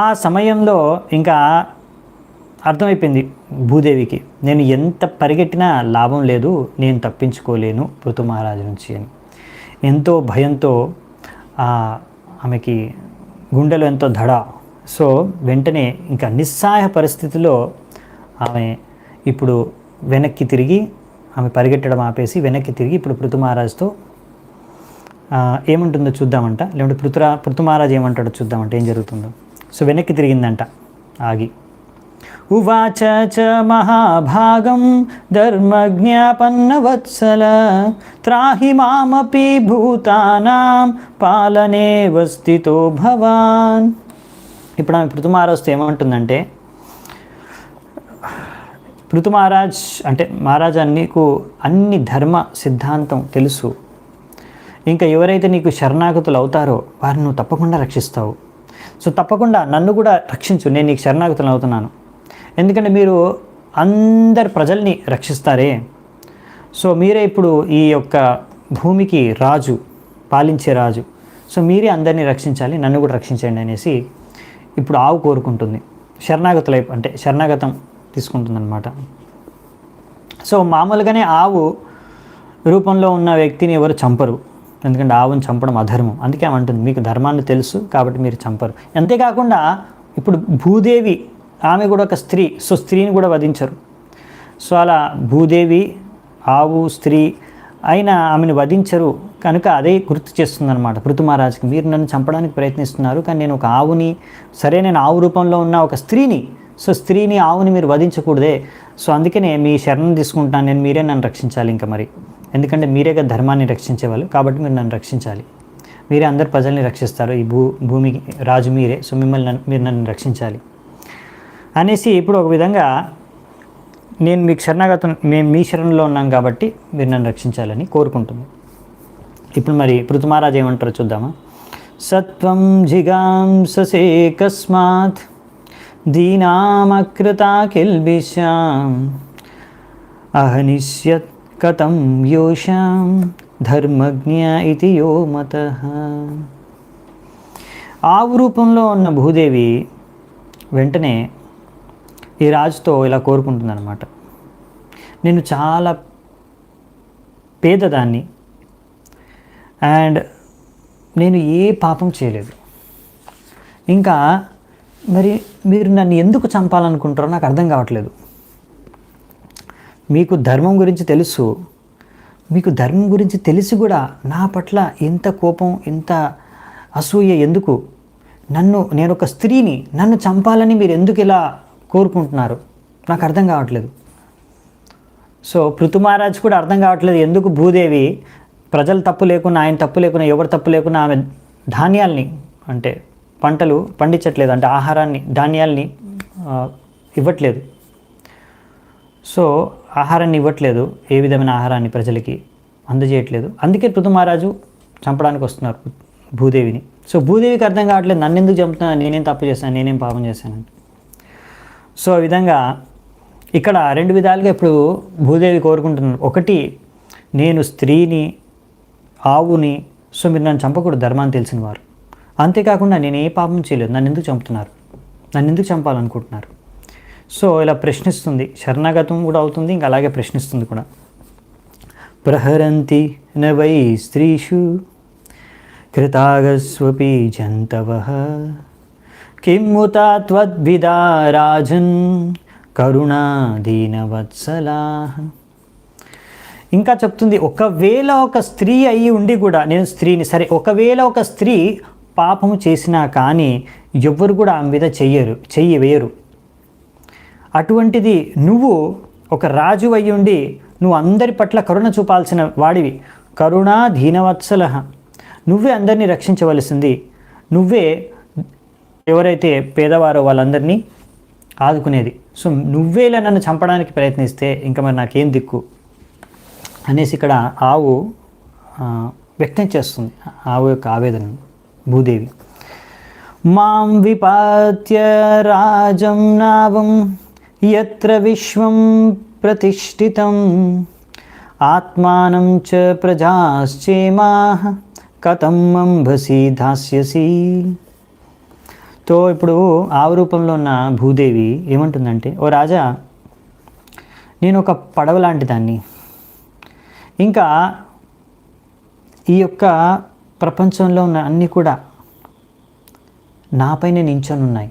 ఆ సమయంలో ఇంకా అర్థమైపోయింది భూదేవికి, నేను ఎంత పరిగెట్టినా లాభం లేదు, నేను తప్పించుకోలేను పృథు మహారాజు నుంచి అని. ఎంతో భయంతో ఆమెకి గుండెలో ఎంతో దడ. సో వెంటనే ఇంకా నిస్సహాయ పరిస్థితిలో ఆమె ఇప్పుడు వెనక్కి తిరిగి, ఆమె పరిగెట్టడం ఆపేసి వెనక్కి తిరిగి ఇప్పుడు పృథు మహారాజుతో ఏముంటుందో చూద్దామంట, లేదంటే పృథు మహారాజు ఏమంటాడో చూద్దామంట, ఏం జరుగుతుందో. సో వెనక్కి తిరిగిందంట ఆగి. ఉవాచ చ మహాభాగం ధర్మజ్ఞాపన్నవత్సల త్రాహి మామపి భూతానాం పాలనే వస్థితో భవాన్. ఇప్పుడు ఆమె పృథు మహారాజుతో ఏమంటుందంటే, పృథు మహారాజ్ అంటే మహారాజా నీకు అన్ని ధర్మ సిద్ధాంతం తెలుసు, ఇంకా ఎవరైతే నీకు శరణాగతులు అవుతారో వారిని నువ్వు తప్పకుండా రక్షిస్తావు. సో తప్పకుండా నన్ను కూడా రక్షించు, నేను నీకు శరణాగతులు అవుతున్నాను. ఎందుకంటే మీరు అందరి ప్రజల్ని రక్షిస్తారే, సో మీరే ఇప్పుడు ఈ యొక్క భూమికి రాజు, పాలించే రాజు, సో మీరే అందరినీ రక్షించాలి, నన్ను కూడా రక్షించండి అనేసి ఇప్పుడు ఆవు కోరుకుంటుంది. శరణాగతం తీసుకుంటుందన్నమాట. సో మామూలుగానే ఆవు రూపంలో ఉన్న వ్యక్తిని ఎవరు చంపరు, ఎందుకంటే ఆవుని చంపడం అధర్మం. అందుకే ఏమంటుంది, మీకు ధర్మాన్ని తెలుసు కాబట్టి మీరు చంపరు. అంతేకాకుండా ఇప్పుడు భూదేవి ఆమె కూడా ఒక స్త్రీ, సో స్త్రీని కూడా వధించరు. సో అలా భూదేవి ఆవు స్త్రీ అయినా ఆమెను వధించరు కనుక అదే గుర్తు చేస్తుందన్నమాట పృథు మహారాజుకి, మీరు నన్ను చంపడానికి ప్రయత్నిస్తున్నారు కానీ నేను ఒక ఆవుని, సరే నేను ఆవు రూపంలో ఉన్న ఒక స్త్రీని, సో స్త్రీని ఆవుని మీరు వధించకూడదే, సో అందుకనే మీ శరణం తీసుకుంటాను నేను, మీరే నన్ను రక్షించాలి ఇంకా మరి, ఎందుకంటే మీరేగా ధర్మాన్ని రక్షించేవాళ్ళు కాబట్టి మీరు నన్ను రక్షించాలి, మీరే అందరు ప్రజల్ని రక్షిస్తారు, ఈ భూమికి రాజు మీరే, సో మీరు నన్ను రక్షించాలి అనేసి ఇప్పుడు ఒక విధంగా నేను మీకు మేము మీ శరణంలో ఉన్నాం కాబట్టి మీరు నన్ను రక్షించాలని కోరుకుంటుంది. ఇప్పుడు మరి పృథు మహారాజు ఏమంటారో చూద్దామా. సత్వం జిగాంససే కస్మాత్ దీనామకృతా కిల్బిషాం అహనిష్యత్ కథం యోషాం ధర్మజ్ఞ ఇతి యో మతః. ఆవు రూపంలో ఉన్న భూదేవి వెంటనే ఈ రాజుతో ఇలా కోరుకుంటుందన్నమాట, నేను చాలా పేదదాన్ని అండ్ నేను ఏ పాపం చేయలేదు, ఇంకా మరి మీరు నన్ను ఎందుకు చంపాలనుకుంటారో నాకు అర్థం కావట్లేదు. మీకు ధర్మం గురించి తెలుసు, మీకు ధర్మం గురించి తెలిసి కూడా నా పట్ల ఇంత కోపం, ఇంత అసూయ ఎందుకు? నేను ఒక స్త్రీని, నన్ను చంపాలని మీరు ఎందుకు ఇలా కోరుకుంటున్నారు? నాకు అర్థం కావట్లేదు. సో పృథు మహారాజ్ కూడా అర్థం కావట్లేదు ఎందుకు భూదేవి ప్రజల తప్పు లేకున్నా, ఆయన తప్పు లేకున్నా, ఎవరి తప్పు లేకున్నా ఆమె ధాన్యాల్ని, అంటే పంటలు పండించట్లేదు, అంటే ఆహారాన్ని, ధాన్యాల్ని ఇవ్వట్లేదు. సో ఆహారాన్ని ఇవ్వట్లేదు, ఏ విధమైన ఆహారాన్ని ప్రజలకి అందజేయట్లేదు. అందుకే పృథు మహారాజు చంపడానికి వస్తున్నారు భూదేవిని. సో భూదేవికి అర్థం కావట్లేదు, నన్ను ఎందుకు చంపుతున్నా, నేనేం తప్పు చేశాను, నేనేం పాపం చేశాను. సో ఈ విధంగా ఇక్కడ రెండు విధాలుగా ఇప్పుడు భూదేవి కోరుకుంటున్నారు. ఒకటి, నేను స్త్రీని, ఆవుని, సో మీరు నన్ను చంపకూడదు, ధర్మాన్ని తెలిసిన వారు. అంతేకాకుండా నేను ఏ పాపం చేయలేదు, నన్ను ఎందుకు చంపుతున్నారు, నన్ను ఎందుకు చంపాలనుకుంటున్నారు? సో ఇలా ప్రశ్నిస్తుంది, శరణాగతం కూడా అవుతుంది, ఇంకా అలాగే ప్రశ్నిస్తుంది కూడా. ప్రహరంతి న వై స్త్రీషు కృతాగస్వపి జంతవః కిమ్ముతా త్వద్విదా రాజన్ కరుణా దీనవత్సలాః. ఇంకా చెప్తుంది, ఒకవేళ ఒక స్త్రీ అయ్యి ఉండి కూడా, నేను స్త్రీని, సరే ఒకవేళ ఒక స్త్రీ పాపము చేసినా కానీ ఎవ్వరు కూడా ఆమె మీద చెయ్యి వేయరు. అటువంటిది నువ్వు ఒక రాజు అయ్యి ఉండి నువ్వు అందరి పట్ల కరుణ చూపాల్సిన వాడివి. కరుణా దీనవత్సలః, నువ్వే అందరినీ రక్షించవలసింది, నువ్వే ఎవరైతే పేదవారో వాళ్ళందరినీ ఆదుకునేది. సో నువ్వేలా నన్ను చంపడానికి ప్రయత్నిస్తే ఇంకా మరి నాకేం దిక్కు అనేసి ఇక్కడ ఆవు వ్యక్తం చేస్తుంది, ఆవు యొక్క ఆవేదనను భూదేవి. మాం విపాత్య రాజం నావం యత్ర విశ్వం ప్రతిష్ఠితం ఆత్మానం చ ప్రజాశ్చేమాః కథం అంబసి దాస్యసి. తో ఇప్పుడు ఆవు రూపంలో ఉన్న భూదేవి ఏమంటుందంటే, ఓ రాజా, నేను ఒక పడవ లాంటి దాన్ని, ఇంకా ఈ యొక్క ప్రపంచంలో ఉన్న అన్నీ కూడా నాపైనే నించొని ఉన్నాయి,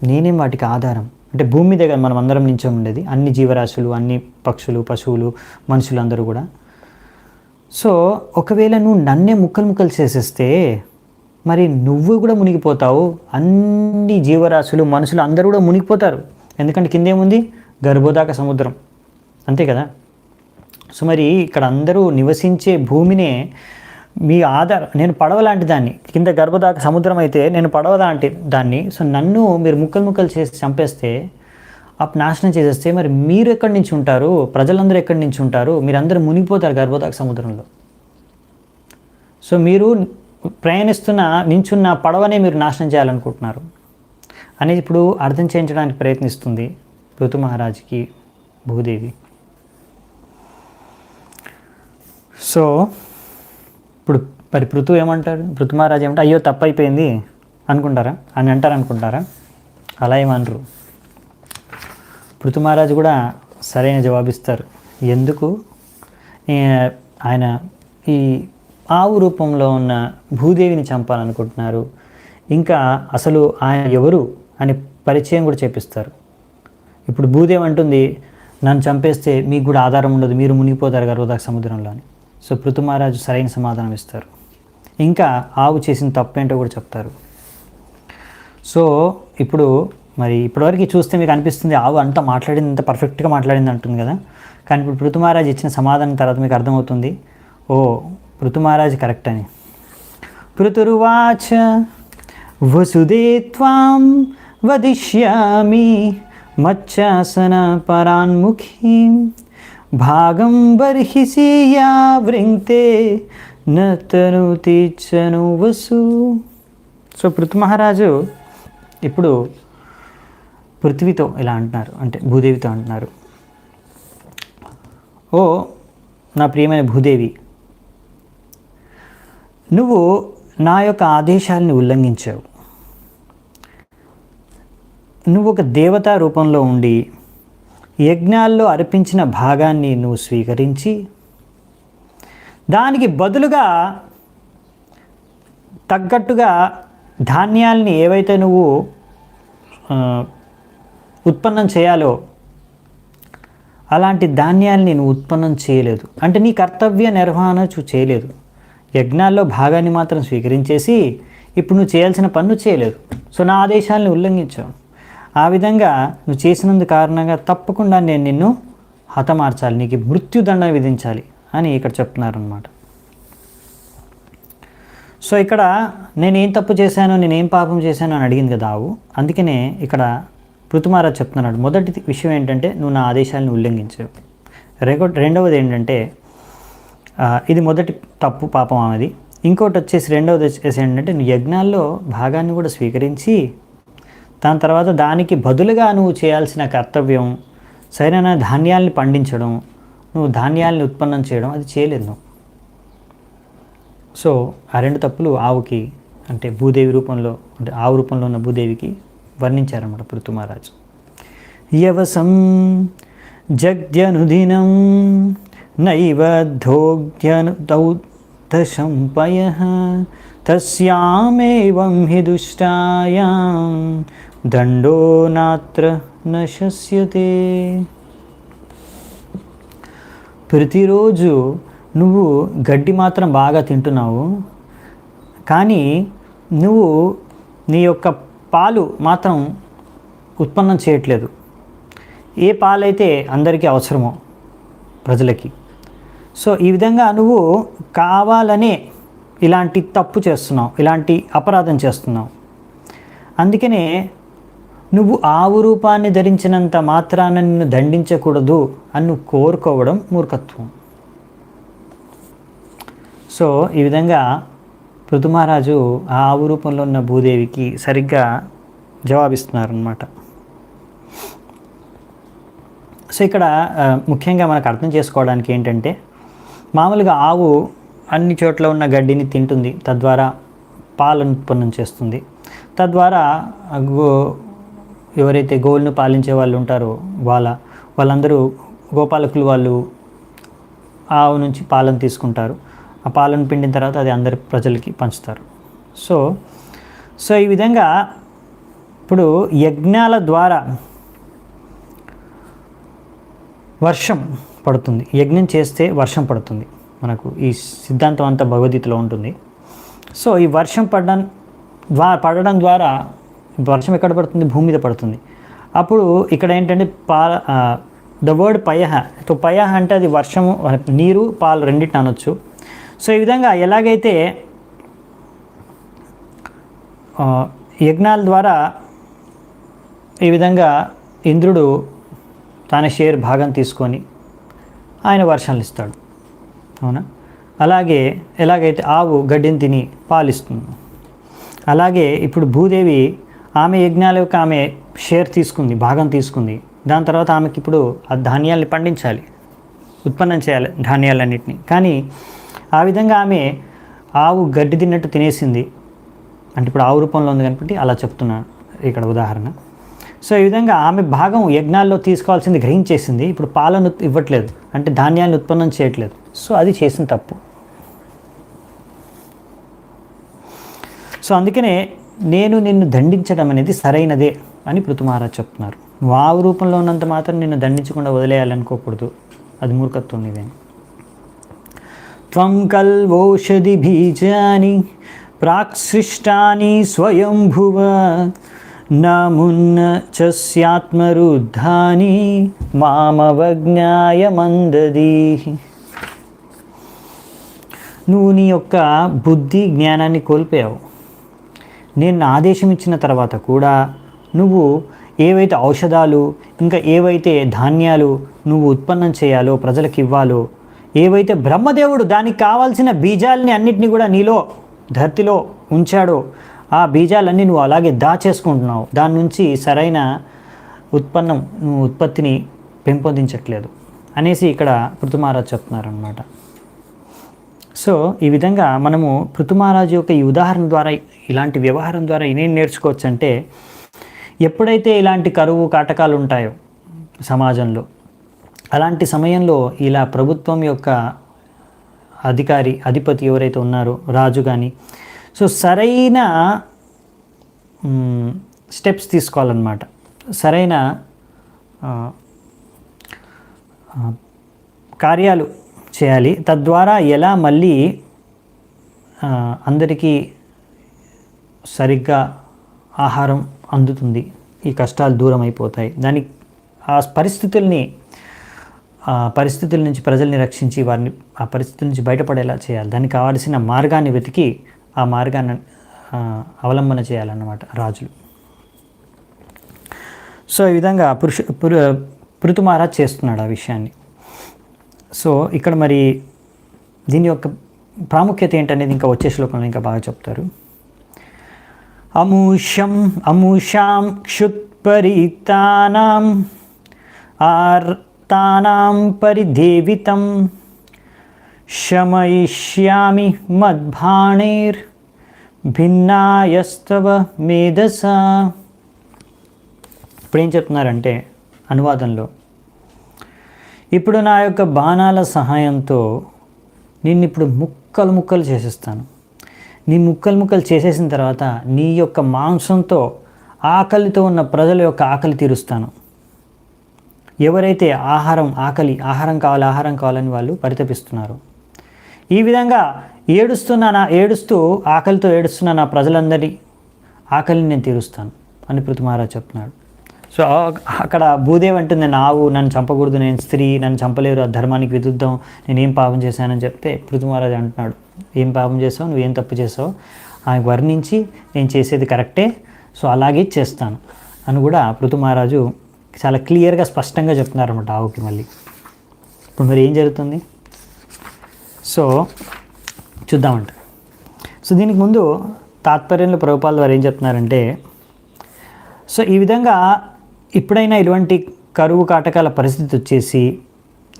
నేనేం వాటికి ఆధారం. అంటే భూమి దగ్గర మనం అందరం నించొని ఉండేది, అన్ని జీవరాశులు, అన్ని పక్షులు, పశువులు, మనుషులు అందరూ కూడా. సో ఒకవేళ నువ్వు నన్నే ముక్కలు చేసేస్తే మరి నువ్వు కూడా మునిగిపోతావు, అన్ని జీవరాశులు, మనుషులు అందరూ కూడా మునిగిపోతారు. ఎందుకంటే కిందేముంది, గర్భోదాక సముద్రం, అంతే కదా. సో మరి ఇక్కడ అందరూ నివసించే భూమినే మీ ఆధారం. నేను పడవ లాంటి దాన్ని, కింద గర్భదాక సముద్రం అయితే నేను పడవ లాంటి దాన్ని. సో నన్ను మీరు ముక్కలు చేసి చంపేస్తే, నాశనం చేసేస్తే మరి మీరు ఎక్కడి నుంచి ఉంటారు, ప్రజలందరూ ఎక్కడి నుంచి ఉంటారు, మీరందరూ మునిగిపోతారు గర్భదాక సముద్రంలో. సో మీరు నించున్న పడవనే మీరు నాశనం చేయాలనుకుంటున్నారు అనేది ఇప్పుడు అర్థం చేయించడానికి ప్రయత్నిస్తుంది పృథు మహారాజుకి భూదేవి. సో ఇప్పుడు మరి పృథు ఏమంటారు, పృథు మహారాజు ఏమంటే, అయ్యో తప్పు అయిపోయింది అనుకుంటారా అని అనుకుంటారా? అలా ఏమనరు. పృథు మహారాజు కూడా సరైన జవాబిస్తారు. ఎందుకు ఆయన ఈ ఆవు రూపంలో ఉన్న భూదేవిని చంపాలనుకుంటున్నారు, ఇంకా అసలు ఆయన ఎవరు అని పరిచయం కూడా చేపిస్తారు. ఇప్పుడు భూదేవి అంటుంది, నన్ను చంపేస్తే మీకు కూడా ఆధారం ఉండదు, మీరు మునిగిపోతారు గర్భదాక సముద్రంలో అని. సో పృథు మహారాజు సరైన సమాధానం ఇస్తారు. ఇంకా ఆవు చేసిన తప్పేంటో కూడా చెప్తారు. సో ఇప్పుడు మరి ఇప్పటివరకు చూస్తే మీకు అనిపిస్తుంది ఆవు అంతా మాట్లాడింది, అంత పర్ఫెక్ట్గా మాట్లాడింది అంటుంది కదా. కానీ ఇప్పుడు పృథు మహారాజు ఇచ్చిన సమాధానం తర్వాత మీకు అర్థమవుతుంది, ఓ పృథు మహారాజు కరెక్ట్ అని. పృథురువాచ వసుదే త్వాం వదిష్యామి మచ్చాసన పరాన్ముఖీం భాగం బర్హిసి యా వృంక్తే నతనుతి చను వసు. సో పృథు మహారాజు ఇప్పుడు పృథ్వీతో ఇలా అంటున్నారు, అంటే భూదేవితో అంటున్నారు, ఓ నా ప్రియమైన భూదేవి, నువ్వు నా యొక్క ఆదేశాలని ఉల్లంఘించావు, నువ్వు ఒక దేవతా రూపంలో ఉండి యజ్ఞాల్లో అర్పించిన భాగాన్ని నువ్వు స్వీకరించి దానికి బదులుగా తగ్గట్టుగా ధాన్యాల్ని ఏవైతే నువ్వు ఉత్పన్నం చేయాలో అలాంటి ధాన్యాల్ని నువ్వు ఉత్పన్నం చేయలేదు. అంటే నీ కర్తవ్య నిర్వహణ చేయలేదు. యజ్ఞాల్లో భాగాన్ని మాత్రం స్వీకరించేసి ఇప్పుడు నువ్వు చేయాల్సిన పన్ను చేయలేదు. సో నా ఆదేశాలను ఉల్లంఘించావు. ఆ విధంగా నువ్వు చేసినందు కారణంగా తప్పకుండా నేను నిన్ను హతమార్చాలి, నీకు మృత్యుదండ విధించాలి అని ఇక్కడ చెప్తున్నారనమాట. సో ఇక్కడ నేనేం తప్పు చేశాను, నేనేం పాపం చేశాను అని అడిగింది కదా ఆవు. అందుకనే ఇక్కడ పృథుమహారాజు చెప్తున్నాడు, మొదటి విషయం ఏంటంటే నువ్వు నా ఆదేశాలను ఉల్లంఘించావు. రెండవది ఏంటంటే ఇది మొదటి తప్పు పాపం ఆమెది. ఇంకోటి వచ్చేసి రెండవది వచ్చేసి ఏంటంటే నువ్వు యజ్ఞాల్లో భాగాన్ని కూడా స్వీకరించి దాని తర్వాత దానికి బదులుగా నువ్వు చేయాల్సిన కర్తవ్యం సరైన ధాన్యాల్ని పండించడం, నువ్వు ధాన్యాల్ని ఉత్పన్నం చేయడం అది చేయలేదు నువ్వు. సో ఆ రెండు తప్పులు ఆవుకి అంటే భూదేవి రూపంలో అంటే ఆవు రూపంలో ఉన్న భూదేవికి వర్ణించారన్నమాట పృథుమహారాజు. యవసం జగ్ధ్యనుదినం నైవ దౌతశంపయః తస్యామేవం హి దుష్టాయాం దండో నాత్ర న శస్యతే. ప్రతిరోజు నువ్వు గడ్డి మాత్రం బాగా తింటున్నావు, కానీ నువ్వు నీ యొక్క పాలు మాత్రం ఉత్పన్నం చేయట్లేదు. ఏ పాలైతే అందరికీ అవసరమో ప్రజలకి. సో ఈ విధంగా నువ్వు కావాలనే ఇలాంటి తప్పు చేస్తున్నావు, ఇలాంటి అపరాధం చేస్తున్నావు. అందుకనే నువ్వు ఆవు రూపాన్ని ధరించినంత మాత్రాన నిన్ను దండించకూడదు అని నువ్వు కోరుకోవడం మూర్ఖత్వం. సో ఈ విధంగా పృథుమహారాజు ఆ ఆవు రూపంలో ఉన్న భూదేవికి సరిగ్గా జవాబిస్తున్నారనమాట. సో ఇక్కడ ముఖ్యంగా మనకు అర్థం చేసుకోవడానికి ఏంటంటే మామూలుగా ఆవు అన్ని చోట్ల ఉన్న గడ్డిని తింటుంది, తద్వారా పాలను ఉత్పన్నం చేస్తుంది. తద్వారా ఎవరైతే గోవులను పాలించే వాళ్ళు ఉంటారో వాళ్ళందరూ గోపాలకులు వాళ్ళు ఆవు నుంచి పాలను తీసుకుంటారు. ఆ పాలను పిండిన తర్వాత అది అందరి ప్రజలకి పంచుతారు. సో ఈ విధంగా ఇప్పుడు యజ్ఞాల ద్వారా వర్షం పడుతుంది. యజ్ఞం చేస్తే వర్షం పడుతుంది. మనకు ఈ సిద్ధాంతం అంతా భగవద్గీతలో ఉంటుంది. సో ఈ వర్షం పడడం ద్వారా వర్షం ఎక్కడ పడుతుంది? భూమి మీద పడుతుంది. అప్పుడు ఇక్కడ ఏంటంటే ద వర్డ్ పయహ. సో పయహ అంటే అది వర్షము, నీరు, పాలు రెండింటిని అనొచ్చు. సో ఈ విధంగా ఎలాగైతే యజ్ఞాల ద్వారా ఈ విధంగా ఇంద్రుడు తన షేర్ భాగం తీసుకొని ఆయన వర్షాలు ఇస్తాడు, అవునా? అలాగే ఎలాగైతే ఆవు గడ్డిని తిని పాలిస్తుంది, అలాగే ఇప్పుడు భూదేవి ఆమె యజ్ఞాల యొక్క ఆమె షేర్ తీసుకుంది, భాగం తీసుకుంది. దాని తర్వాత ఆమెకి ఇప్పుడు ఆ ధాన్యాల్ని పండించాలి, ఉత్పన్నం చేయాలి ధాన్యాలన్నింటినీ. కానీ ఆ విధంగా ఆమె ఆవు గడ్డి తిన్నట్టు తినేసింది. అంటే ఇప్పుడు ఆవు రూపంలో ఉంది కాబట్టి అలా చెప్తున్నాను ఇక్కడ ఉదాహరణ. సో ఈ విధంగా ఆమె భాగం యజ్ఞాల్లో తీసుకోవాల్సింది గ్రహించేసింది. ఇప్పుడు పాలను ఇవ్వట్లేదు, అంటే ధాన్యాన్ని ఉత్పన్నం చేయట్లేదు. సో అది చేసిన తప్పు. సో అందుకనే నేను నిన్ను దండించడం అనేది సరైనదే అని పృథుమహారాజు చెప్తున్నారు. నువ్వు ఆవు రూపంలో ఉన్నంత మాత్రం నిన్ను దండించకుండా వదిలేయాలనుకోకూడదు, అది మూర్ఖత్వం ఇదే. త్వం కల్వోషధి బీజాని ప్రాక్సృష్టాని స్వయంభువ నమున్న చస్యాత్మరుద్ధాని మామవజ్ఞాయ మందదీహి. నువ్వు నీ యొక్క బుద్ధి జ్ఞానాన్ని కోల్పోయావు. నేను ఆదేశం ఇచ్చిన తర్వాత కూడా నువ్వు ఏవైతే ఔషధాలు ఇంకా ఏవైతే ధాన్యాలు నువ్వు ఉత్పన్నం చేయాలో, ప్రజలకు ఇవ్వాలో, ఏవైతే బ్రహ్మదేవుడు దానికి కావాల్సిన బీజాలని అన్నిటినీ కూడా నీలో ధర్తిలో ఉంచాడో ఆ బీజాలన్నీ నువ్వు అలాగే దాచేసుకుంటున్నావు. దాని నుంచి సరైన నువ్వు ఉత్పత్తిని పెంపొందించట్లేదు అనేసి ఇక్కడ పృథుమహారాజు చెప్తున్నారనమాట. సో ఈ విధంగా మనము పృథుమహారాజు యొక్క ఈ ఉదాహరణ ద్వారా, ఇలాంటి వ్యవహారం ద్వారా ఏం నేర్చుకోవచ్చు అంటే, ఎప్పుడైతే ఇలాంటి కరువు కాటకాలు ఉంటాయో సమాజంలో, అలాంటి సమయంలో ఇలా ప్రభుత్వం యొక్క అధిపతి ఎవరైతే ఉన్నారో, రాజు కానీ, సో సరైన స్టెప్స్ తీసుకోవాలన్నమాట. సరైన కార్యాలు చేయాలి. తద్వారా ఎలా మళ్ళీ అందరికీ సరిగ్గా ఆహారం అందుతుంది, ఈ కష్టాలు దూరం అయిపోతాయి, దానికి ఆ పరిస్థితుల నుంచి ప్రజల్ని రక్షించి వారిని ఆ పరిస్థితుల నుంచి బయటపడేలా చేయాలి. దానికి కావాల్సిన మార్గాన్ని వెతికి ఆ మార్గాన్ని అవలంబన చేయాలన్నమాట రాజులు. సో ఈ విధంగా పృథు మహారాజ్ చేస్తున్నాడు ఆ విషయాన్ని. సో ఇక్కడ మరి దీని యొక్క ప్రాముఖ్యత ఏంటనేది ఇంకా వచ్చే శ్లోకంలో ఇంకా బాగా చెప్తారు. అమూషాం క్షుత్పరితానాం ఆర్తానాం పరిదేవితం శమయిష్యామి మద్భాణైర్ భిన్నాయస్తవ మేధస. ఇప్పుడు ఏం చెప్తున్నారంటే అనువాదంలో, ఇప్పుడు నా యొక్క బాణాల సహాయంతో నిన్ను ఇప్పుడు ముక్కలు చేసేస్తాను. నీ ముక్కలు చేసేసిన తర్వాత నీ యొక్క మాంసంతో ఆకలితో ఉన్న ప్రజల యొక్క ఆకలి తీరుస్తాను. ఎవరైతే ఆహారం కావాలని వాళ్ళు పరితపిస్తున్నారు, ఈ విధంగా ఏడుస్తూ ఆకలితో ఏడుస్తున్న నా ప్రజలందరి ఆకలిని నేను తీరుస్తాను అని పృథు మహారాజ్ చెప్తున్నాడు. సో అక్కడ భూదేవి అంటుంది, నన్ను చంపకూడదు, నేను స్త్రీ, నన్ను చంపలేరు, ఆ ధర్మానికి విరుద్ధం, నేనేం పాపం చేశానని చెప్తే పృథు మహారాజ్ అంటున్నాడు, ఏం పాపం చేసావు, నువ్వేం తప్పు చేసావు, ఆమె వర్ణించి నేను చేసేది కరెక్టే, సో అలాగే చేస్తాను అని కూడా పృథు మహారాజు చాలా క్లియర్గా స్పష్టంగా చెప్తున్నారు అన్నమాట ఆవుకి. మళ్ళీ ఇప్పుడు మరి ఏం జరుగుతుంది సో చూద్దామంట. సో దీనికి ముందు తాత్పర్యంలో ప్రభుపాల వారు ఏం చెప్తున్నారంటే, సో ఈ విధంగా ఇప్పుడైనా ఇటువంటి కరువు కాటకాల పరిస్థితి వచ్చేసి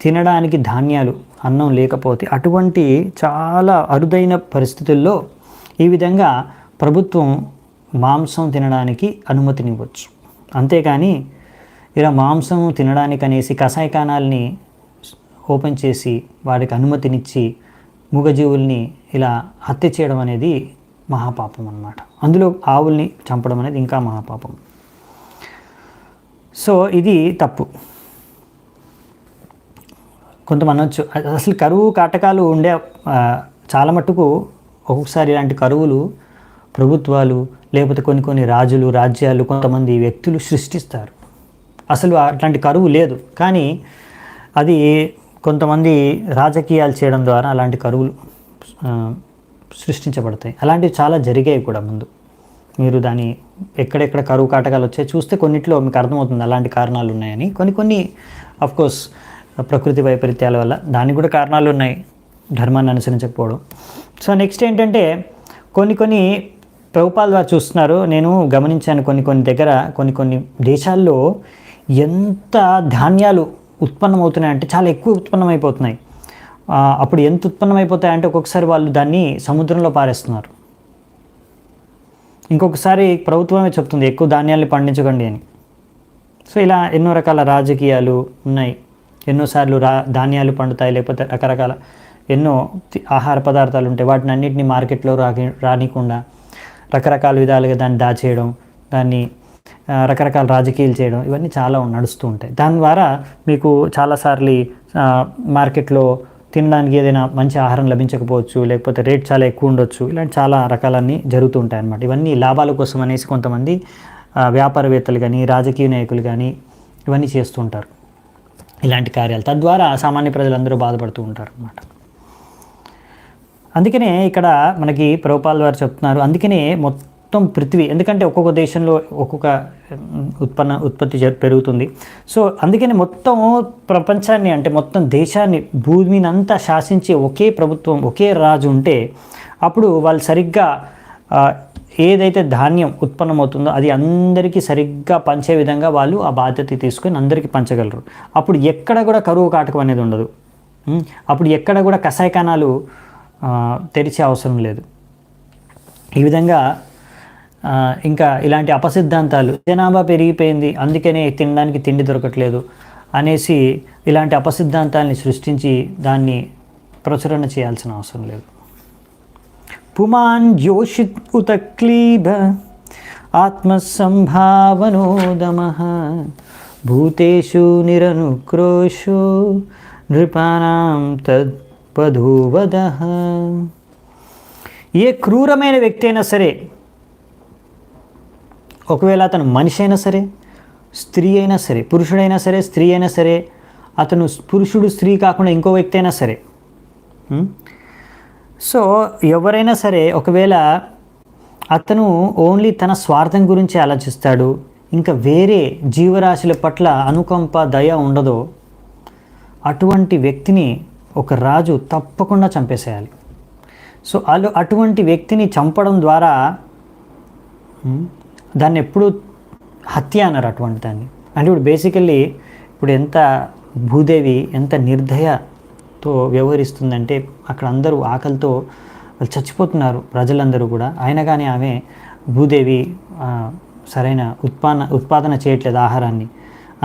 తినడానికి ధాన్యాలు అన్నం లేకపోతే, అటువంటి చాలా అరుదైన పరిస్థితుల్లో ఈ విధంగా ప్రభుత్వం మాంసం తినడానికి అనుమతినివ్వచ్చు. అంతేకాని ఇలా మాంసం తినడానికి అనేసి కషాయఖానాల్ని ఓపెన్ చేసి వారికి అనుమతినిచ్చి మూగజీవుల్ని ఇలా హత్య చేయడం అనేది మహాపాపం అన్నమాట. అందులో ఆవుల్ని చంపడం అనేది ఇంకా మహాపాపం. సో ఇది తప్పు. కొంతమంది అనొచ్చు, అసలు కరువు కాటకాలు ఉండే చాలా మట్టుకు ఒక్కొక్కసారి ఇలాంటి కరువులు ప్రభుత్వాలు లేకపోతే కొన్ని రాజులు, రాజ్యాలు, కొంతమంది వ్యక్తులు సృష్టిస్తారు. అసలు అట్లాంటి కరువు లేదు, కానీ అది కొంతమంది రాజకీయాలు చేయడం ద్వారా అలాంటి కరువులు సృష్టించబడతాయి. అలాంటివి చాలా జరిగాయి కూడా ముందు. మీరు దాని ఎక్కడెక్కడ కరువు కాటకాలు వచ్చాయి చూస్తే కొన్నిట్లో మీకు అర్థమవుతుంది అలాంటి కారణాలు ఉన్నాయని. కొన్ని అఫ్కోర్స్ ప్రకృతి వైపరీత్యాల వల్ల దానికి కూడా కారణాలు ఉన్నాయి, ధర్మాన్ని అనుసరించకపోవడం. సో నెక్స్ట్ ఏంటంటే కొన్ని ప్రభుపాల వారు చూస్తున్నారు, నేను గమనించాను కొన్ని దగ్గర కొన్ని దేశాల్లో ఎంత ధాన్యాలు ఉత్పన్నమవుతున్నాయంటే చాలా ఎక్కువ ఉత్పన్నమైపోతున్నాయి. అప్పుడు ఎంత ఉత్పన్నమైపోతాయంటే ఒక్కొక్కసారి వాళ్ళు దాన్ని సముద్రంలో పారేస్తున్నారు. ఇంకొకసారి ప్రభుత్వమే చెప్తుంది ఎక్కువ ధాన్యాల్ని పండించకండి అని. సో ఇలా ఎన్నో రకాల రాజకీయాలు ఉన్నాయి. ఎన్నోసార్లు ధాన్యాలు పండుతాయి, లేకపోతే రకరకాల ఎన్నో ఆహార పదార్థాలు ఉంటాయి, వాటిని అన్నింటినీ మార్కెట్లో రానికుండా రకరకాల విధాలుగా దాన్ని దాచేయడం, దాన్ని రకరకాల రాజకీయాలు చేయడం, ఇవన్నీ చాలా నడుస్తూ ఉంటాయి. దాని ద్వారా మీకు చాలాసార్లు మార్కెట్లో తినడానికి ఏదైనా మంచి ఆహారం లభించకపోవచ్చు, లేకపోతే రేట్ చాలా ఎక్కువ ఉండొచ్చు, ఇలాంటి చాలా రకాలన్నీ జరుగుతూ ఉంటాయి అన్నమాట. ఇవన్నీ లాభాల కోసం అనేసి కొంతమంది వ్యాపారవేత్తలు కానీ రాజకీయ నాయకులు కానీ ఇవన్నీ చేస్తూ ఉంటారు ఇలాంటి కార్యాలు. తద్వారా సామాన్య ప్రజలందరూ బాధపడుతూ ఉంటారు అన్నమాట. అందుకనే ఇక్కడ మనకి ప్రభుపాల వారు చెప్తున్నారు, అందుకనే మొత్తం పృథ్వీ, ఎందుకంటే ఒక్కొక్క దేశంలో ఒక్కొక్క ఉత్పత్తి పెరుగుతుంది. సో అందుకని మొత్తం ప్రపంచాన్ని, అంటే మొత్తం దేశాన్ని, భూమిని అంతా శాసించే ఒకే ప్రభుత్వం, ఒకే రాజు ఉంటే అప్పుడు వాళ్ళు సరిగ్గా ఏదైతే ధాన్యం ఉత్పన్నమవుతుందో అది అందరికీ సరిగ్గా పంచే విధంగా వాళ్ళు ఆ బాధ్యత తీసుకొని అందరికీ పంచగలరు. అప్పుడు ఎక్కడ కూడా కరువు కాటకం అనేది ఉండదు. అప్పుడు ఎక్కడ కూడా కషాయఖానాలు తెరిచే అవసరం లేదు. ఈ విధంగా ఇంకా ఇలాంటి అపసిద్ధాంతాలు, జనాభా పెరిగిపోయింది అందుకనే తినడానికి తిండి దొరకట్లేదు అనేసి ఇలాంటి అపసిద్ధాంతాలని సృష్టించి దాన్ని ప్రచురణ చేయాల్సిన అవసరం లేదు. పుమాన్ యోషిత్ ఉత క్లీబ ఆత్మసంభావనోదమః భూతేషు నిరనుక్రోశో నృపానాం తద్వధూవదః. ఏ క్రూరమైన వ్యక్తి అయినా సరే, ఒకవేళ అతను మనిషి అయినా సరే, స్త్రీ అయినా సరే, పురుషుడైనా సరే, స్త్రీ అయినా సరే, అతను పురుషుడు స్త్రీ కాకుండా ఇంకో వ్యక్తి అయినా సరే, సో ఎవరైనా సరే ఒకవేళ అతను ఓన్లీ తన స్వార్థం గురించి ఆలోచిస్తాడు, ఇంకా వేరే జీవరాశుల పట్ల అనుకంప దయ ఉండదో, అటువంటి వ్యక్తిని ఒక రాజు తప్పకుండా చంపేసేయాలి. సో అటువంటి వ్యక్తిని చంపడం ద్వారా దాన్ని ఎప్పుడు హత్య అన్నారు అటువంటి దాన్ని. అంటే ఇప్పుడు బేసికల్లీ ఇప్పుడు ఎంత భూదేవి ఎంత నిర్దయతో వ్యవహరిస్తుందంటే అక్కడ అందరూ ఆకలితో వాళ్ళు చచ్చిపోతున్నారు ప్రజలందరూ కూడా. అయినా కానీ ఆమె భూదేవి సరైన ఉత్పాదన చేయట్లేదు ఆహారాన్ని.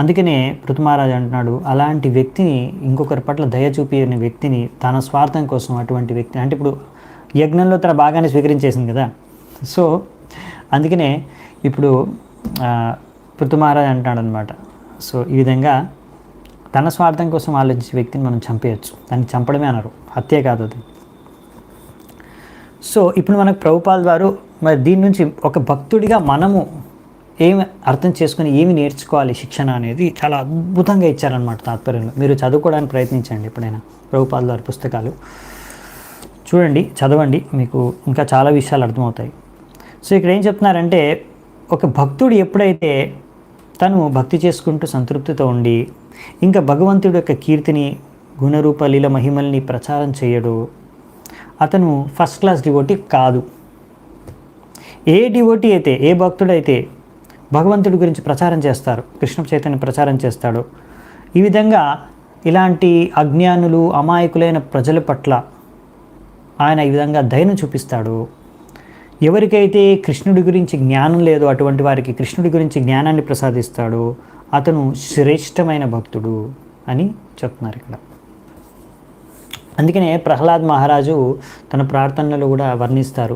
అందుకనే పృథుమహారాజు అంటున్నాడు, అలాంటి వ్యక్తిని, ఇంకొకరి పట్ల దయ చూపిన వ్యక్తిని, తన స్వార్థం కోసం అటువంటి వ్యక్తిని, అంటే ఇప్పుడు యజ్ఞంలో తన భాగాన్ని స్వీకరించేసింది కదా, సో అందుకనే ఇప్పుడు పృథుమహారాజు అంటున్నాడు అనమాట. సో ఈ విధంగా తన స్వార్థం కోసం ఆలోచించే వ్యక్తిని మనం చంపేయచ్చు, దాన్ని చంపడమే అన్నారు, హత్య కాదు అది. సో ఇప్పుడు మనకు ప్రభుపాల్ వారు మరి దీని నుంచి ఒక భక్తుడిగా మనము ఏమి అర్థం చేసుకుని ఏమి నేర్చుకోవాలి శిక్షణ అనేది చాలా అద్భుతంగా ఇచ్చారనమాట తాత్పర్యంలో. మీరు చదువుకోవడానికి ప్రయత్నించండి ఎప్పుడైనా ప్రభుపాల్ వారి పుస్తకాలు చూడండి, చదవండి, మీకు ఇంకా చాలా విషయాలు అర్థమవుతాయి. సో ఇక్కడ ఏం చెప్తున్నారంటే, ఒక భక్తుడు ఎప్పుడైతే తను భక్తి చేసుకుంటూ సంతృప్తితో ఉండి ఇంకా భగవంతుడి యొక్క కీర్తిని, గుణరూప లీల మహిమల్ని ప్రచారం చేయడు, అతను ఫస్ట్ క్లాస్ డివోటీ కాదు. ఏ డివోటీ అయితే, ఏ భక్తుడైతే భగవంతుడి గురించి ప్రచారం చేస్తారు, కృష్ణ చైతన్య ప్రచారం చేస్తాడో, ఈ విధంగా ఇలాంటి అజ్ఞానులు అమాయకులైన ప్రజల పట్ల ఆయన ఈ విధంగా దయను చూపిస్తాడు. ఎవరికైతే కృష్ణుడి గురించి జ్ఞానం లేదో అటువంటి వారికి కృష్ణుడి గురించి జ్ఞానాన్ని ప్రసాదిస్తాడు, అతను శ్రేష్టమైన భక్తుడు అని చెప్తున్నారు ఇక్కడ. అందుకనే ప్రహ్లాద్ మహారాజు తన ప్రార్థనలు కూడా వర్ణిస్తారు,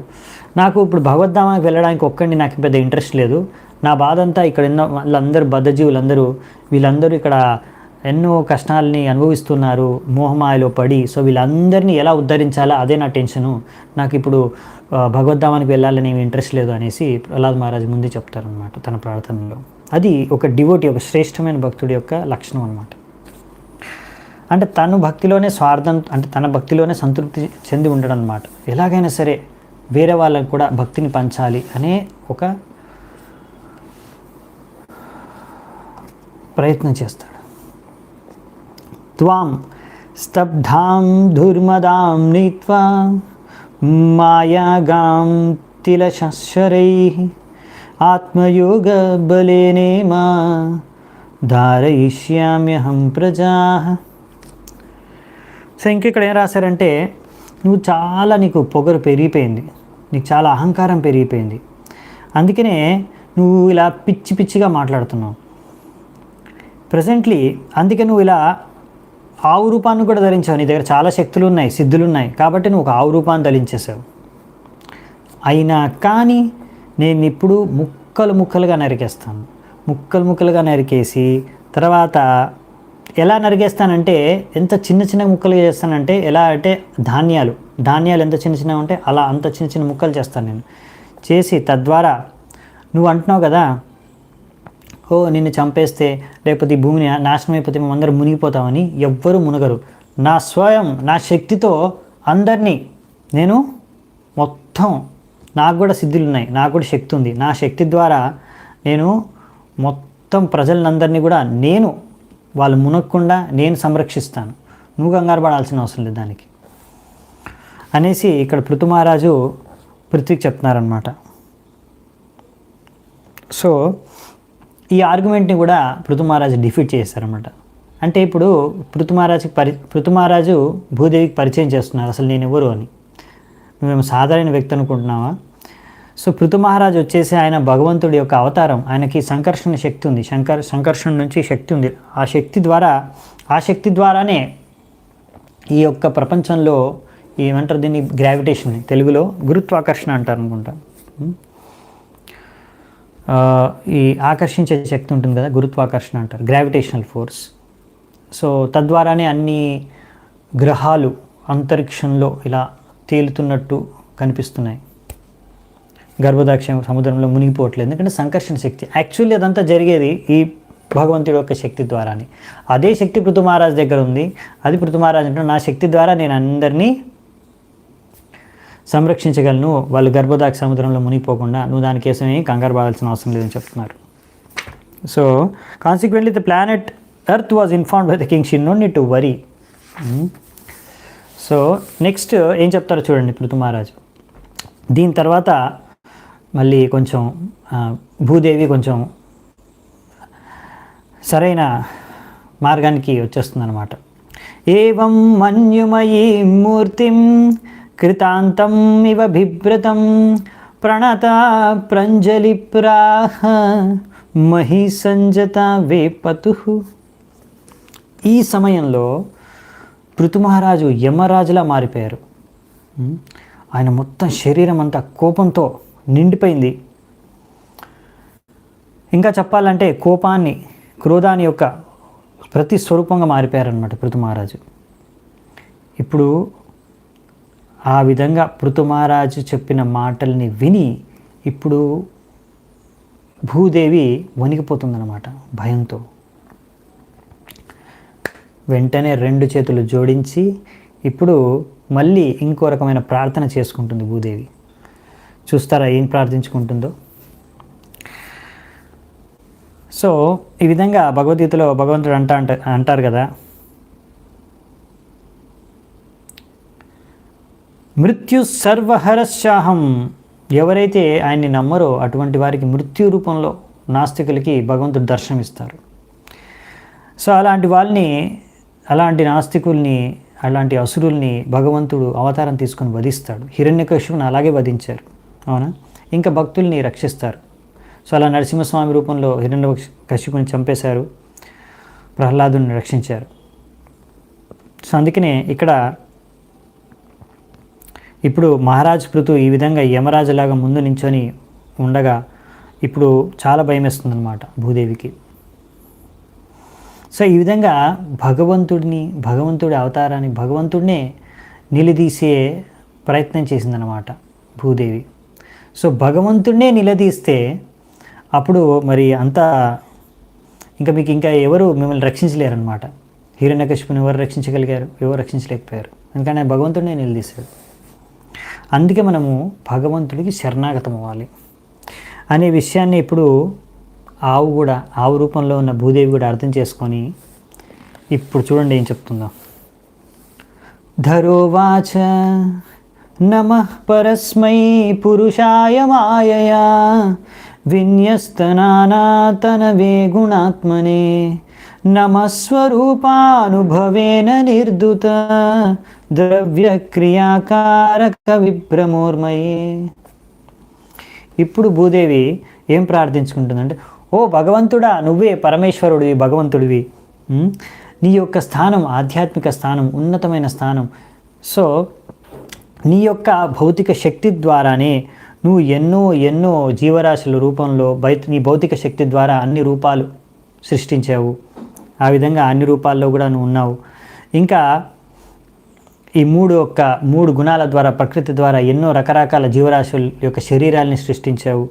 నాకు ఇప్పుడు భగవద్ధామానికి వెళ్ళడానికి ఒక్కడిని నాకు పెద్ద ఇంట్రెస్ట్ లేదు, నా బాధ అంతా ఇక్కడ ఉన్న వాళ్ళందరూ బద్ధజీవులందరూ వీళ్ళందరూ ఇక్కడ ఎన్నో కష్టాలని అనుభవిస్తున్నారు మోహమాయలో పడి, సో వీళ్ళందరినీ ఎలా ఉద్ధరించాలా అదే నా టెన్షను, నాకు ఇప్పుడు భగవద్ధామానికి వెళ్ళాలని ఇంట్రెస్ట్ లేదు అనేసి ప్రహ్లాద్ మహారాజు ముందే చెప్తారనమాట తన ప్రార్థనలో. అది ఒక డివోటీ, ఒక శ్రేష్టమైన భక్తుడి యొక్క లక్షణం అనమాట. అంటే తను భక్తిలోనే స్వార్థం, అంటే తన భక్తిలోనే సంతృప్తి చెంది ఉండడం అనమాట. ఎలాగైనా సరే వేరే వాళ్ళకు కూడా భక్తిని పంచాలి అనే ఒక ప్రయత్నం చేస్తాడు. త్వాం స్తబ్ధాం దుర్మదాం నీత్వా మాయాగాం తిలశరైః ఆత్మయోగ బలేనేమా ధారయిష్యామ్యహం ప్రజాః. సో ఇక్కడ ఏం రాశారంటే, నువ్వు చాలా, నీకు పొగరు పెరిగిపోయింది, నీకు చాలా అహంకారం పెరిగిపోయింది, అందుకనే నువ్వు ఇలా పిచ్చి పిచ్చిగా మాట్లాడుతున్నావు ప్రజెంట్లీ. అందుకే నువ్వు ఇలా ఆవు రూపాన్ని కూడా ధరించావు, నీ దగ్గర చాలా శక్తులు ఉన్నాయి, సిద్ధులు ఉన్నాయి, కాబట్టి నువ్వు ఒక ఆవు రూపాన్ని ధరించేసావు. అయినా కానీ నేను ఇప్పుడు ముక్కలు ముక్కలుగా నరికేస్తాను, ముక్కలు ముక్కలుగా నరికేసి తర్వాత ఎలా నరికేస్తానంటే, ఎంత చిన్న చిన్న ముక్కలుగా చేస్తానంటే, ఎలా అంటే ధాన్యాలు ఎంత చిన్న చిన్నగా ఉంటే అలా అంత చిన్న చిన్న ముక్కలు చేస్తాను నేను చేసి, తద్వారా నువ్వు అంటున్నావు కదా, ఓ నిన్ను చంపేస్తే లేకపోతే ఈ భూమిని నాశనం అయిపోతే మేము అందరం మునిగిపోతామని. ఎవ్వరూ మునగరు, నా నా శక్తితో అందరినీ నేను మొత్తం, నాకు కూడా సిద్ధులు ఉన్నాయి, నాకు కూడా శక్తి ఉంది, నా శక్తి ద్వారా నేను మొత్తం ప్రజలందరినీ కూడా నేను వాళ్ళు మునగకుండా నేను సంరక్షిస్తాను, నువ్వు కంగారు పడాల్సిన అవసరం లేదు దానికి అనేసి ఇక్కడ పృథుమహారాజు పృథ్వీకి చెప్తున్నారనమాట. సో ఈ ఆర్గ్యుమెంట్ని కూడా పృథుమహారాజు డిఫీట్ చేస్తారనమాట. అంటే ఇప్పుడు పృథుమహారాజు భూదేవికి పరిచయం చేస్తున్నారు, అసలు నేను ఎవరు అని, నువ్వేమో సాధారణ వ్యక్తి అనుకుంటున్నావా? సో పృథు మహారాజు వచ్చేసి ఆయన భగవంతుడి యొక్క అవతారం. ఆయనకి సంకర్షణ శక్తి ఉంది, సంకర్షణ నుంచి శక్తి ఉంది. ఆ శక్తి ద్వారానే ఈ యొక్క ప్రపంచంలో ఏమంటారు దీన్ని, గ్రావిటేషన్, తెలుగులో గురుత్వాకర్షణ అంటారు అనుకుంటా. ఈ ఆకర్షించే శక్తి ఉంటుంది కదా, గురుత్వాకర్షణ అంటారు, గ్రావిటేషనల్ ఫోర్స్. సో తద్వారానే అన్ని గ్రహాలు అంతరిక్షంలో ఇలా తేలుతున్నట్టు కనిపిస్తున్నాయి. గర్భదాక్ష సముద్రంలో మునిగిపోవట్లేదు, ఎందుకంటే సంకర్షణ శక్తి. యాక్చువల్లీ అదంతా జరిగేది ఈ భగవంతుడి యొక్క శక్తి ద్వారానే. అదే శక్తి పృథు మహారాజ్ దగ్గర ఉంది. అది పృథు మహారాజ్ అంటే, నా శక్తి ద్వారా నేను అందరినీ సంరక్షించగలను, వాళ్ళు గర్భదాక్ష సముద్రంలో మునిగిపోకుండా, నువ్వు దానికోసమే కంగారు పడాల్సిన అవసరం లేదని చెప్తున్నారు. So consequently the planet earth was informed by the king, she no need to worry. So next ఏం చెప్తారో చూడండి పృథు మహారాజు. దీని తర్వాత మళ్ళీ కొంచెం భూదేవి కొంచెం సరైన మార్గానికి వచ్చేస్తుందన్నమాట. ఏవం మన్యుమయీ మూర్తిం కృతాంతం ఇవ బిభ్రతం ప్రణత ప్రంజలి ప్రాహ మహి సంజత వేపతు. ఈ సమయంలో పృథు మహారాజు యమరాజులా మారిపోయారు. ఆయన మొత్తం శరీరం అంతా కోపంతో నిండిపోయింది. ఇంకా చెప్పాలంటే క్రోధాన్ని యొక్క ప్రతి స్వరూపంగా మారిపోయారనమాట పృథు మహారాజు. ఇప్పుడు ఆ విధంగా పృథు మహారాజు చెప్పిన మాటల్ని విని ఇప్పుడు భూదేవి వణికిపోతుందన్నమాట భయంతో. వెంటనే 2 చేతులు జోడించి ఇప్పుడు మళ్ళీ ఇంకో రకమైన ప్రార్థన చేసుకుంటుంది భూదేవి. చూస్తారా ఏం ప్రార్థించుకుంటుందో. సో ఈ విధంగా భగవద్గీతలో భగవంతుడు అంటారు కదా, మృత్యు సర్వహరశాహం. ఎవరైతే ఆయన్ని నమ్మరో అటువంటి వారికి మృత్యు రూపంలో నాస్తికులకి భగవంతుడు దర్శనమిస్తారు. సో అలాంటి నాస్తికుల్ని, అలాంటి అసురుల్ని భగవంతుడు అవతారం తీసుకొని వధిస్తాడు. హిరణ్యకశిపుని అలాగే వధించారు, అవునా? ఇంకా భక్తుల్ని రక్షిస్తారు. సో అలా నరసింహస్వామి రూపంలో హిరణ్యకశిపుని చంపేశారు, ప్రహ్లాదుని రక్షించారు. సో అందుకనే ఇక్కడ ఇప్పుడు మహారాజ్ పృథు ఈ విధంగా యమరాజులాగా ముందు నించొని ఉండగా ఇప్పుడు చాలా భయం వేస్తుందన్నమాట భూదేవికి. సో ఈ విధంగా భగవంతుడి అవతారాన్ని, భగవంతుడినే నిలదీసే ప్రయత్నం చేసిందనమాట భూదేవి. సో భగవంతుడినే నిలదీస్తే అప్పుడు మరి అంతా ఇంకా ఎవరు మిమ్మల్ని రక్షించలేరనమాట. హిరణ్యకశిపుని ఎవరు రక్షించగలిగారు? ఎవరు రక్షించలేకపోయారు. ఎందుకంటే భగవంతుడినే నిలదీశాడు. అందుకే మనము భగవంతుడికి శరణాగతం అవ్వాలి అనే విషయాన్ని ఇప్పుడు ఆవు రూపంలో ఉన్న భూదేవి కూడా అర్థం చేసుకొని ఇప్పుడు చూడండి ఏం చెప్తుందో. ధరోవాచ నమః పరస్మై పురుషాయ మాయయా విన్యస్తనానాతనవే గుణాత్మనే నమస్వరూపానుభవేన నిర్దుత ద్రవ్యక్రియాకారక విభ్రమోర్మయే. ఇప్పుడు భూదేవి ఏం ప్రార్థించుకుంటుందంటే, ఓ భగవంతుడా, నువ్వే పరమేశ్వరుడివి, భగవంతుడివి. నీ యొక్క స్థానం ఆధ్యాత్మిక స్థానం, ఉన్నతమైన స్థానం. సో నీ యొక్క భౌతిక శక్తి ద్వారానే నువ్వు ఎన్నో జీవరాశుల రూపంలో నీ భౌతిక శక్తి ద్వారా అన్ని రూపాలు సృష్టించావు. ఆ విధంగా అన్ని రూపాల్లో కూడా నువ్వు ఉన్నావు. ఇంకా ఈ మూడు గుణాల ద్వారా, ప్రకృతి ద్వారా ఎన్నో రకరకాల జీవరాశుల యొక్క శరీరాలని సృష్టించావు.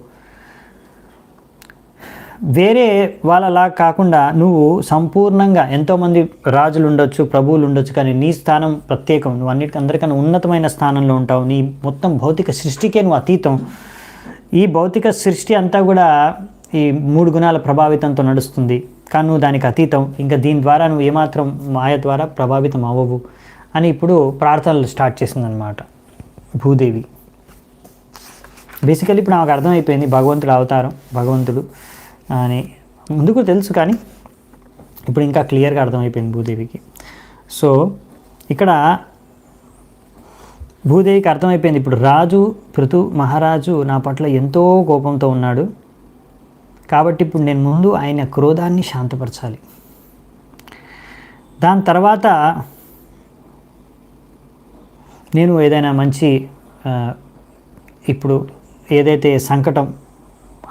వేరే వాళ్ళలా కాకుండా నువ్వు సంపూర్ణంగా, ఎంతోమంది రాజులు ఉండొచ్చు, ప్రభువులు ఉండొచ్చు, కానీ నీ స్థానం ప్రత్యేకం. నువ్వు అందరికన్నా ఉన్నతమైన స్థానంలో ఉంటావు. నీ మొత్తం భౌతిక సృష్టికే నువ్వు అతీతం. ఈ భౌతిక సృష్టి అంతా కూడా ఈ 3 గుణాల ప్రభావితంతో నడుస్తుంది, కానీ నువ్వు దానికి అతీతం. ఇంకా దీని ద్వారా నువ్వు ఏమాత్రం మాయ ద్వారా ప్రభావితం అవ్వవు అని ఇప్పుడు ప్రార్థనలు స్టార్ట్ చేసిందనమాట భూదేవి. బేసికలీ ఇప్పుడు నాకు అర్థమైపోయింది భగవంతుడు అవతారం, భగవంతుడు అని ముందుకు తెలుసు, కానీ ఇప్పుడు ఇంకా క్లియర్గా అర్థమైపోయింది భూదేవికి. సో ఇక్కడ భూదేవికి అర్థమైపోయింది, ఇప్పుడు రాజు పృథు మహారాజు నా పట్ల ఎంతో కోపంతో ఉన్నాడు, కాబట్టి ఇప్పుడు నేను ముందు ఆయన క్రోధాన్ని శాంతపరచాలి. దాని తర్వాత నేను ఏదైనా మంచి ఇప్పుడు ఏదైతే సంకటం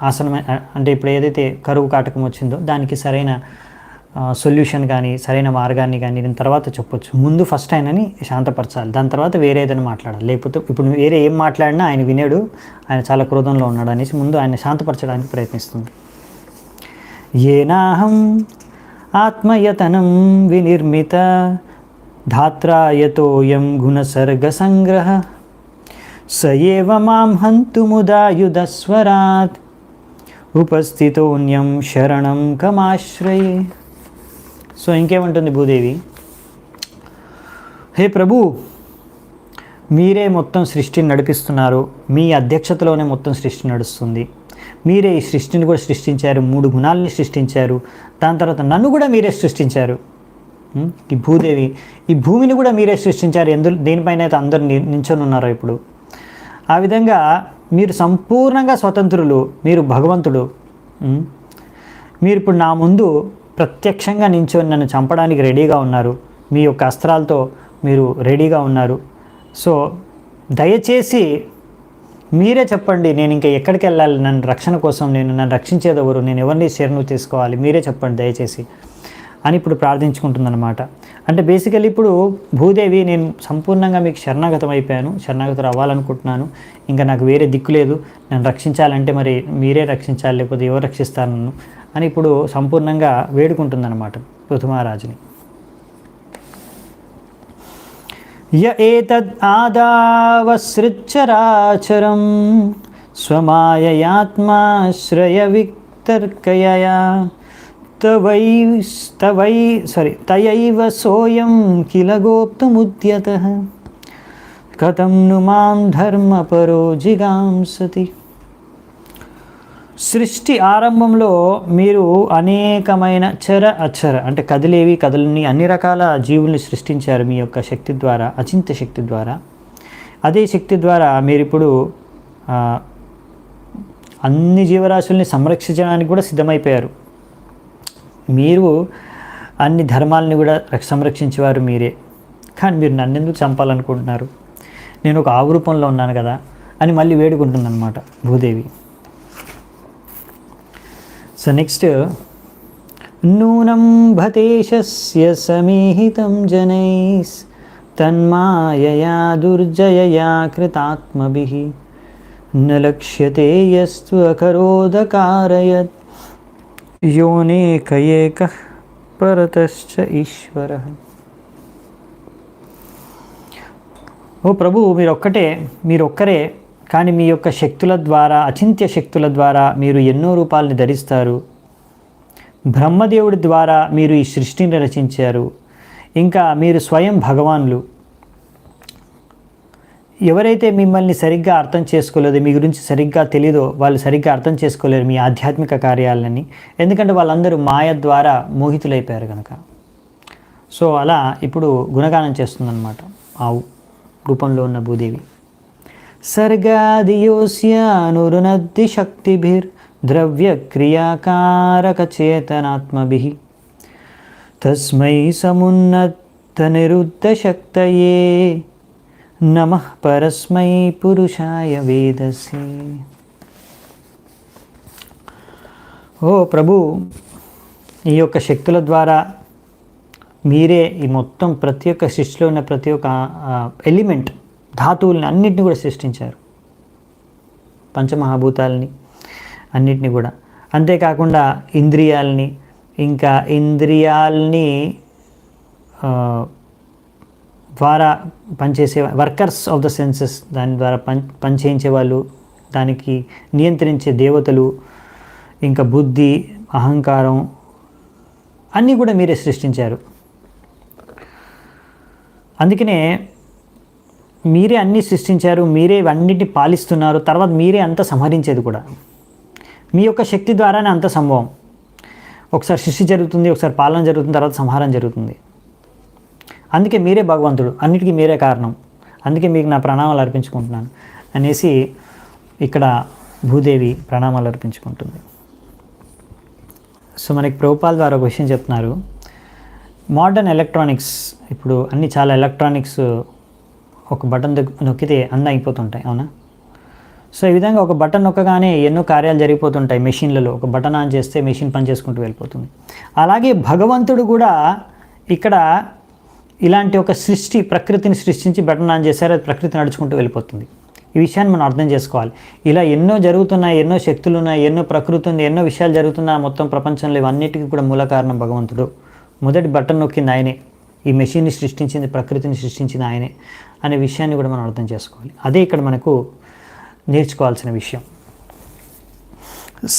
ఆసనమే అంటే ఇప్పుడు ఏదైతే కరువు కాటకం వచ్చిందో దానికి సరైన సొల్యూషన్ కానీ సరైన మార్గాన్ని కానీ నేను తర్వాత చెప్పొచ్చు. ముందు ఫస్ట్ ఆయనని శాంతపరచాలి, దాని తర్వాత వేరే ఏదైనా మాట్లాడాలి. లేకపోతే ఇప్పుడు వేరే ఏం మాట్లాడినా ఆయన వినేడు, ఆయన చాలా క్రోధంలో ఉన్నాడు అనేసి ముందు ఆయన శాంతపరచడానికి ప్రయత్నిస్తుంది. ఏనాహం ఆత్మయతనం వినిర్మిత ధాత్రాయతోయం గుణసర్గ సంగ్రహ సయేవ మాం హంతుముదాయుధస్వరాత్ ఉపస్థితోన్యం శరణం కమాశ్రయే. సో ఇంకేమంటుంది భూదేవి, హే ప్రభు, మీరే మొత్తం సృష్టిని నడిపిస్తున్నారు, మీ అధ్యక్షతలోనే మొత్తం సృష్టి నడుస్తుంది, మీరే ఈ సృష్టిని కూడా సృష్టించారు, 3 గుణాలని సృష్టించారు, దాని తర్వాత నన్ను కూడా మీరే సృష్టించారు. ఈ భూదేవి ఈ భూమిని కూడా మీరే సృష్టించారు, దేనిపైన అయితే అందరు నించొని ఉన్నారో ఇప్పుడు. ఆ విధంగా మీరు సంపూర్ణంగా స్వతంత్రులు, మీరు భగవంతుడు. మీరు ఇప్పుడు నా ముందు ప్రత్యక్షంగా నించొని నన్ను చంపడానికి రెడీగా ఉన్నారు, మీ యొక్క అస్త్రాలతో మీరు రెడీగా ఉన్నారు. సో దయచేసి మీరే చెప్పండి, నేను ఇంకా ఎక్కడికి వెళ్ళాలి, నన్ను రక్షణ కోసం నన్ను రక్షించేదెవరు, నేను ఎవరిని శరణు తీసుకోవాలి, మీరే చెప్పండి దయచేసి అని ఇప్పుడు ప్రార్థించుకుంటుందన్నమాట. అంటే బేసికలీ ఇప్పుడు భూదేవి, నేను సంపూర్ణంగా మీకు శరణాగతం అయిపోయాను, శరణాగతం అవ్వాలనుకుంటున్నాను, ఇంకా నాకు వేరే దిక్కు లేదు, నన్ను రక్షించాలంటే మరి మీరే రక్షించాలి, లేకపోతే ఎవరు రక్షిస్తారు నన్ను అని ఇప్పుడు సంపూర్ణంగా వేడుకుంటుందన్నమాట పృథుమహారాజుని. య ఏతద్ ఆదావసృచ్చరాచరం స్వమాయయాత్మాశ్రయ వితర్కయయా తయైవ సోయం కిల గోప్తుముద్యతః కథం ను మాం ధర్మపరో జిగాంసతి. సృష్టి ఆరంభంలో మీరు అనేకమైన చర అచర అంటే కదిలేవి కదలని అన్ని రకాల జీవుల్ని సృష్టించారు మీ యొక్క శక్తి ద్వారా, అచింత్య శక్తి ద్వారా. అదే శక్తి ద్వారా మీరు ఇప్పుడు అన్ని జీవరాశుల్ని సంరక్షించడానికి కూడా సిద్ధమైపోయారు. మీరు అన్ని ధర్మాలని కూడా సంరక్షించేవారు మీరే, కానీ మీరు నన్నెందుకు చంపాలనుకుంటున్నారు, నేను ఒక ఆవు రూపంలో ఉన్నాను కదా అని మళ్ళీ వేడుకుంటుందన్నమాట భూదేవి. సో నెక్స్ట్, నూనం భతేశస్య సమీహితం జనైస్ తన్మాయయా దుర్జయయా కృతాత్మభిః న లక్ష్యతే యస్తు అకరోదకారయత్ యోనేకయేకః పరతశ్చ ఈశ్వరః. ఓ ప్రభు, మీరొక్కరే, కానీ మీ యొక్క శక్తుల ద్వారా, అచింత్య శక్తుల ద్వారా మీరు ఎన్నో రూపాలని ధరిస్తారు. బ్రహ్మదేవుడి ద్వారా మీరు ఈ సృష్టిని రచించారు, ఇంకా మీరు స్వయం భగవాన్లు. ఎవరైతే మిమ్మల్ని సరిగ్గా అర్థం చేసుకోలేదో, మీ గురించి సరిగ్గా తెలీదో, వాళ్ళు సరిగ్గా అర్థం చేసుకోలేరు మీ ఆధ్యాత్మిక కార్యాలని, ఎందుకంటే వాళ్ళందరూ మాయ ద్వారా మోహితులైపోయారు కనుక. సో అలా ఇప్పుడు గుణగానం చేస్తుందన్నమాట ఆ రూపంలో ఉన్న భూదేవి. సర్గాదియోస్యానురునద్ది శక్తిభిర్ ద్రవ్య క్రియాకారక చేతనాత్మభిః తస్మై సమున్నత నిరుద్ధ శక్తయే నమః పరస్మై పురుషాయ వేదసే. ఓ ప్రభు, ఈ యొక్క శక్తుల ద్వారా మీరే ఈ మొత్తం ప్రతి ఒక్క సృష్టిలో ఉన్న ప్రతి ఒక్క ఎలిమెంట్, ధాతువుల్ని అన్నింటినీ కూడా సృష్టించారు, పంచమహాభూతాలని అన్నిటినీ కూడా. అంతేకాకుండా ఇంద్రియాలని, ఇంకా ఇంద్రియాలని ద్వారా పనిచేసే వర్కర్స్ ఆఫ్ ద సెన్సెస్, దాని ద్వారా పనిచేయించే వాళ్ళు, దానికి నియంత్రించే దేవతలు, ఇంకా బుద్ధి, అహంకారం అన్నీ కూడా మీరే సృష్టించారు. అందుకనే మీరే అన్నీ సృష్టించారు, మీరే అన్నిటిని పాలిస్తున్నారు, తర్వాత మీరే అంతా సంహరించేది కూడా. మీ యొక్క శక్తి ద్వారానే అంత సంభవం. ఒకసారి సృష్టి జరుగుతుంది, ఒకసారి పాలన జరుగుతుంది, తర్వాత సంహారం జరుగుతుంది. అందుకే మీరే భగవంతుడు, అన్నిటికీ మీరే కారణం. అందుకే మీకు నా ప్రణామాలు అర్పించుకుంటున్నాను అనేసి ఇక్కడ భూదేవి ప్రణామాలు అర్పించుకుంటుంది. సో మనకి ప్రభుపాల్ ద్వారా ఒక విషయం చెప్తున్నారు. మోడర్న్ ఎలక్ట్రానిక్స్, ఇప్పుడు అన్నీ చాలా ఎలక్ట్రానిక్స్ ఒక బటన్ నొక్కితే అన్నీ అయిపోతుంటాయి, అవునా? సో ఈ విధంగా ఒక బటన్ నొక్కగానే ఎన్నో కార్యాలు జరిగిపోతుంటాయి మెషిన్లలో. ఒక బటన్ ఆన్ చేస్తే మెషిన్ పని చేసుకుంటూ వెళ్ళిపోతుంది. అలాగే భగవంతుడు కూడా ఇక్కడ ఇలాంటి ఒక సృష్టి, ప్రకృతిని సృష్టించి బటన్ ఆన్ చేశారు, అది ప్రకృతి నడుచుకుంటూ వెళ్ళిపోతుంది. ఈ విషయాన్ని మనం అర్థం చేసుకోవాలి. ఇలా ఎన్నో జరుగుతున్నాయి, ఎన్నో శక్తులు ఉన్నాయి, ఎన్నో ప్రకృతి ఉంది, ఎన్నో విషయాలు జరుగుతున్నాయి మొత్తం ప్రపంచంలో. ఇవన్నిటికీ కూడా మూల కారణం భగవంతుడు. మొదటి బటన్ నొక్కింది ఆయనే, ఈ మెషిన్ని సృష్టించింది, ప్రకృతిని సృష్టించింది ఆయనే అనే విషయాన్ని కూడా మనం అర్థం చేసుకోవాలి. అదే ఇక్కడ మనకు నేర్చుకోవాల్సిన విషయం.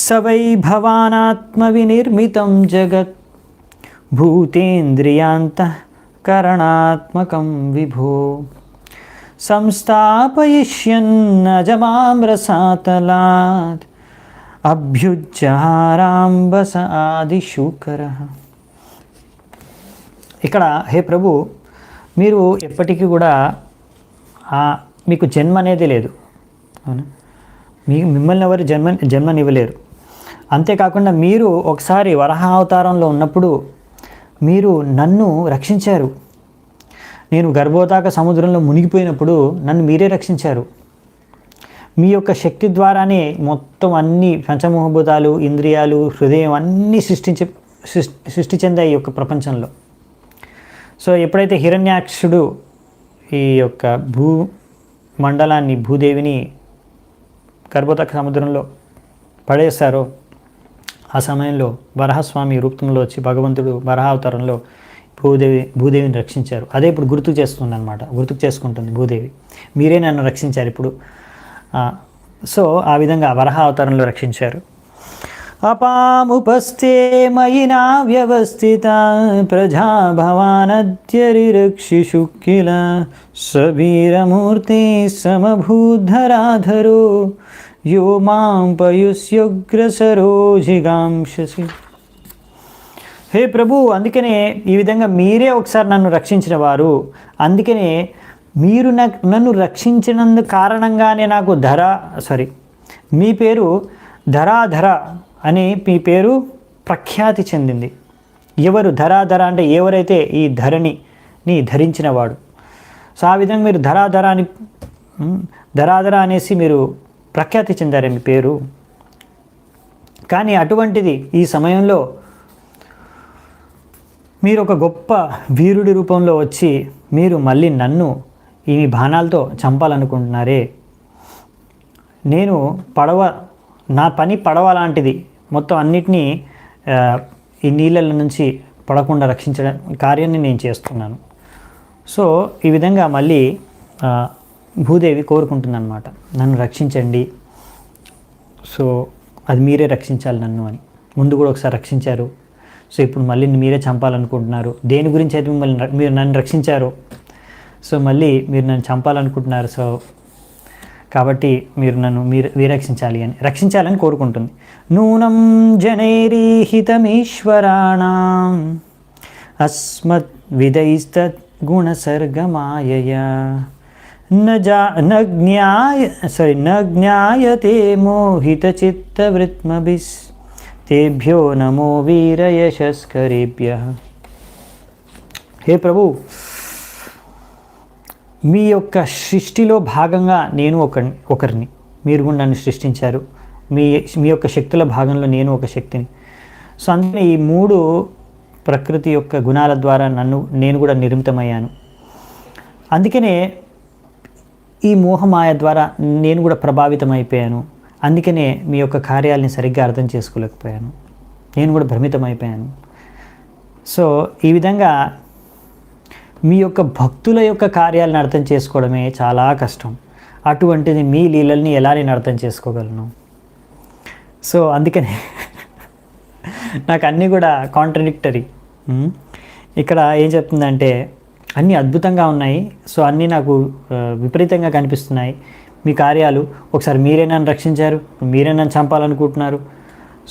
సవై భవానాత్మ వినిర్మితం జగత్ భూతేంద్రియాంతఃకరణాత్మకం విభో సంస్థాపయిష్యన్నజమామ్రసాతలాత్ అభ్యుజ్జహారాంబస ఆదిశూకరః. ఇక్కడ హే ప్రభు, మీరు ఎప్పటికీ కూడా మీకు జన్మ అనేది లేదు, అవునా? మిమ్మల్ని ఎవరు జన్మనివ్వలేరు. అంతేకాకుండా మీరు ఒకసారి వరాహ అవతారంలో ఉన్నప్పుడు మీరు నన్ను రక్షించారు. నేను గర్భోతాక సముద్రంలో మునిగిపోయినప్పుడు నన్ను మీరే రక్షించారు. మీ యొక్క శక్తి ద్వారానే మొత్తం అన్ని పంచమోహభూతాలు, ఇంద్రియాలు, హృదయం అన్నీ సృష్టి చెందాయి ఈ యొక్క ప్రపంచంలో. సో ఎప్పుడైతే హిరణ్యాక్షుడు ఈ యొక్క భూమండలాన్ని, భూదేవిని గర్భోతాక సముద్రంలో పడేశారో ఆ సమయంలో వరాహస్వామి రూపంలో వచ్చి భగవంతుడు వరాహావతారంలో భూదేవిని రక్షించారు. అదే ఇప్పుడు గుర్తుకు చేసుకుంటుంది భూదేవి, మీరే నన్ను రక్షించారు ఇప్పుడు. సో ఆ విధంగా వరాహ అవతారంలో రక్షించారు. అపాముపస్థే మయినా వ్యవస్థిత ప్రజా భవానద్యరిరక్షిషు కిల సవీరమూర్తి సమభూధరాధరో యో మాం పయుస్యుగ్రసరో జిగాంశసి. హే ప్రభు, అందుకనే ఈ విధంగా మీరే ఒకసారి నన్ను రక్షించిన వారు. అందుకనే మీరు నన్ను రక్షించినందు కారణంగానే నాకు మీ పేరు ధరాధర అని మీ పేరు ప్రఖ్యాతి చెందింది. ఎవరు ధరాధర అంటే ఎవరైతే ఈ ధరణిని ధరించినవాడు. సో ఆ విధంగా మీరు ధరాధర అనేసి మీరు ప్రఖ్యాతి చెందారే మీ పేరు. కానీ అటువంటిది ఈ సమయంలో మీరు ఒక గొప్ప వీరుడి రూపంలో వచ్చి మీరు మళ్ళీ నన్ను ఈ బాణాలతో చంపాలనుకుంటున్నారే. నేను నా పని పడవ లాంటిది. మొత్తం అన్నిటినీ ఈ నీళ్ళ నుంచి పడకుండా రక్షించడం కార్యాన్ని నేను చేస్తున్నాను. సో ఈ విధంగా మళ్ళీ భూదేవి కోరుకుంటుందన్నమాట, నన్ను రక్షించండి. సో అది మీరే రక్షించాలి నన్ను అని. ముందు కూడా ఒకసారి రక్షించారు. సో ఇప్పుడు మళ్ళీ మీరే చంపాలనుకుంటున్నారు. దేని గురించి అయితే మీరు నన్ను రక్షించారు, సో మళ్ళీ మీరు నన్ను చంపాలనుకుంటున్నారు. సో కాబట్టి మీరు నన్ను రక్షించాలని కోరుకుంటుంది. నూనం జనైరీహితమీశ్వరాణం అస్మత్ విదైస్తత్ గుణసర్గమాయయా న జ్ఞాయతే మోహితచిత్తవృత్మభిస్ తేభ్యో నమో వీరయశస్కరేభ్యః. హే ప్రభు, మీ యొక్క సృష్టిలో భాగంగా నేను ఒకరిని, మీరు కూడా నన్ను సృష్టించారు. మీ యొక్క శక్తుల భాగంలో నేను ఒక శక్తిని. సో అందుకని ఈ 3 ప్రకృతి యొక్క గుణాల ద్వారా నేను కూడా నిర్మితమయ్యాను. అందుకనే ఈ మోహమాయ ద్వారా నేను కూడా ప్రభావితం అయిపోయాను. అందుకనే మీ యొక్క కార్యాలని సరిగ్గా అర్థం చేసుకోలేకపోయాను, నేను కూడా భ్రమితమైపోయాను. సో ఈ విధంగా మీ యొక్క భక్తుల యొక్క కార్యాలను అర్థం చేసుకోవడమే చాలా కష్టం. అటువంటిది మీ లీలల్ని ఎలా నేను అర్థం చేసుకోగలను? సో అందుకనే నాకు అన్నీ కూడా కాంట్రడిక్టరీ. ఇక్కడ ఏం చెప్తుందంటే అన్నీ అద్భుతంగా ఉన్నాయి, సో అన్నీ నాకు విపరీతంగా కనిపిస్తున్నాయి మీ కార్యాలు. ఒకసారి మీరే నన్ను రక్షించారు, మీరే నన్ను చంపాలనుకుంటున్నారు.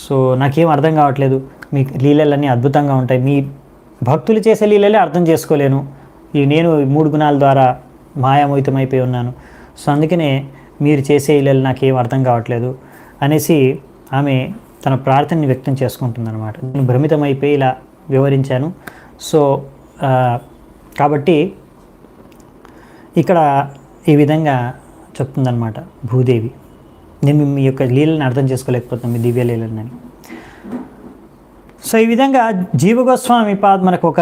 సో నాకేం అర్థం కావట్లేదు. మీ లీలలన్నీ అద్భుతంగా ఉంటాయి, మీ భక్తులు చేసే లీలలే అర్థం చేసుకోలేను. నేను 3 గుణాల ద్వారా మాయామోహితమైపోయి ఉన్నాను. సో అందుకనే మీరు చేసే ఇళ్ళు నాకేం అర్థం కావట్లేదు అనేసి ఆమె తన ప్రార్థనని వ్యక్తం చేసుకుంటుందన్నమాట. నేను భ్రమితమైపోయి ఇలా వివరించాను. సో కాబట్టి ఇక్కడ ఈ విధంగా చెప్తుందన్నమాట భూదేవి, నేను మీ యొక్క లీలని అర్థం చేసుకోలేకపోతున్నాను, మీ దివ్య లీలని. సో ఈ విధంగా జీవగోస్వామి పాద్ మనకు ఒక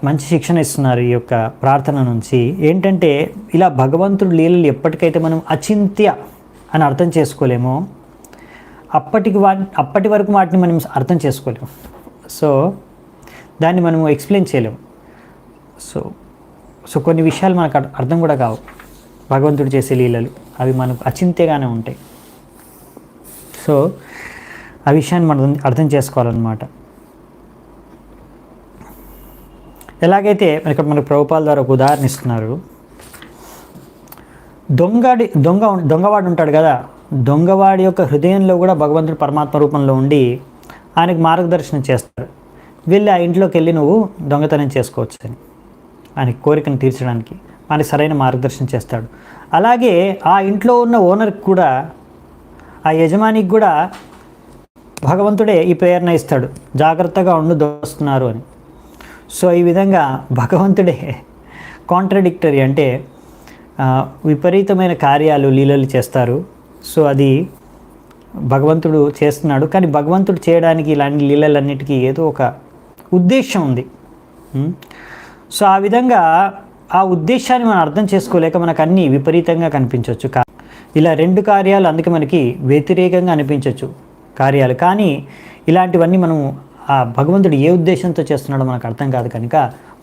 మంచి శిక్షణ ఇస్తున్నారు ఈ యొక్క ప్రార్థన నుంచి. ఏంటంటే ఇలా భగవంతుడు లీలలు ఎప్పటికైతే మనం అచింత్య అని అర్థం చేసుకోలేమో అప్పటి వరకు వాటిని మనం అర్థం చేసుకోలేము. సో దాన్ని మనం ఎక్స్ప్లెయిన్ చేయలేము. సో కొన్ని విషయాలు మనకు అర్థం కూడా కావు. భగవంతుడు చేసే లీలలు అవి మనకు అచింత్యగానే ఉంటాయి. సో ఆ విషయాన్ని మనం అర్థం చేసుకోవాలన్నమాట. ఎలాగైతే ఇక్కడ మనకు ప్రభుపాల ద్వారా ఒక ఉదాహరణ ఇస్తున్నారు. దొంగవాడు ఉంటాడు కదా, దొంగవాడి యొక్క హృదయంలో కూడా భగవంతుడు పరమాత్మ రూపంలో ఉండి ఆయనకు మార్గదర్శనం చేస్తాడు. వెళ్ళి ఆ ఇంట్లోకి వెళ్ళి నువ్వు దొంగతనం చేసుకోవచ్చు అని ఆయన కోరికను తీర్చడానికి ఆయనకి సరైన మార్గదర్శనం చేస్తాడు. అలాగే ఆ ఇంట్లో ఉన్న ఓనర్కి కూడా, ఆ యజమానికి కూడా భగవంతుడే ఈ ప్రేరణ ఇస్తాడు, జాగ్రత్తగా ఉండు దోస్తున్నారు అని. సో ఈ విధంగా భగవంతుడే కాంట్రడిక్టరీ, అంటే విపరీతమైన కార్యాలు లీలలు చేస్తారు. సో అది భగవంతుడు చేస్తున్నాడు, కానీ భగవంతుడు చేయడానికి ఇలాంటి లీలలన్నిటికీ ఏదో ఒక ఉద్దేశం ఉంది. సో ఆ విధంగా ఆ ఉద్దేశాన్ని మనం అర్థం చేసుకోలేక మనకు అన్నీ విపరీతంగా కనిపించవచ్చు. ఇలా రెండు కార్యాలు అందుకే మనకి వ్యతిరేకంగా అనిపించవచ్చు కార్యాలు, కానీ ఇలాంటివన్నీ మనం ఆ భగవంతుడు ఏ ఉద్దేశంతో చేస్తున్నాడో మనకు అర్థం కాదు. కనుక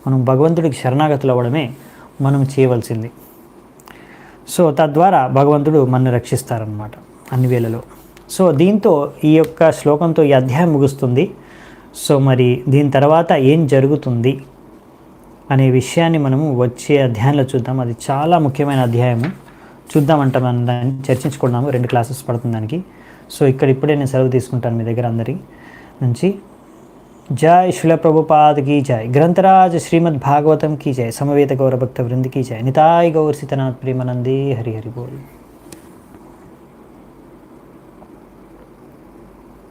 మనం భగవంతుడికి శరణాగతులు అవ్వడమే మనం చేయవలసింది. సో తద్వారా భగవంతుడు మనల్ని రక్షిస్తారనమాట అన్ని వేళలో. సో దీంతో ఈ యొక్క శ్లోకంతో ఈ అధ్యాయం ముగుస్తుంది. సో మరి దీని తర్వాత ఏం జరుగుతుంది అనే విషయాన్ని మనము వచ్చే అధ్యాయంలో చూద్దాం. అది చాలా ముఖ్యమైన అధ్యాయము, చూద్దామంట. మనం దాన్ని చర్చించుకున్నాము, 2 క్లాసెస్ పడుతుంది దానికి. సో ఇప్పుడే నేను సెలవు తీసుకుంటాను మీ దగ్గర అందరి నుంచి. जय शिला प्रभुपाद की जय, ग्रंथराज श्रीमद् भागवतम की जय, समवेत गौर भक्त वृंद की जय, निताय गौर सीतनाथ प्रेमानंदे हरि हरि बोल।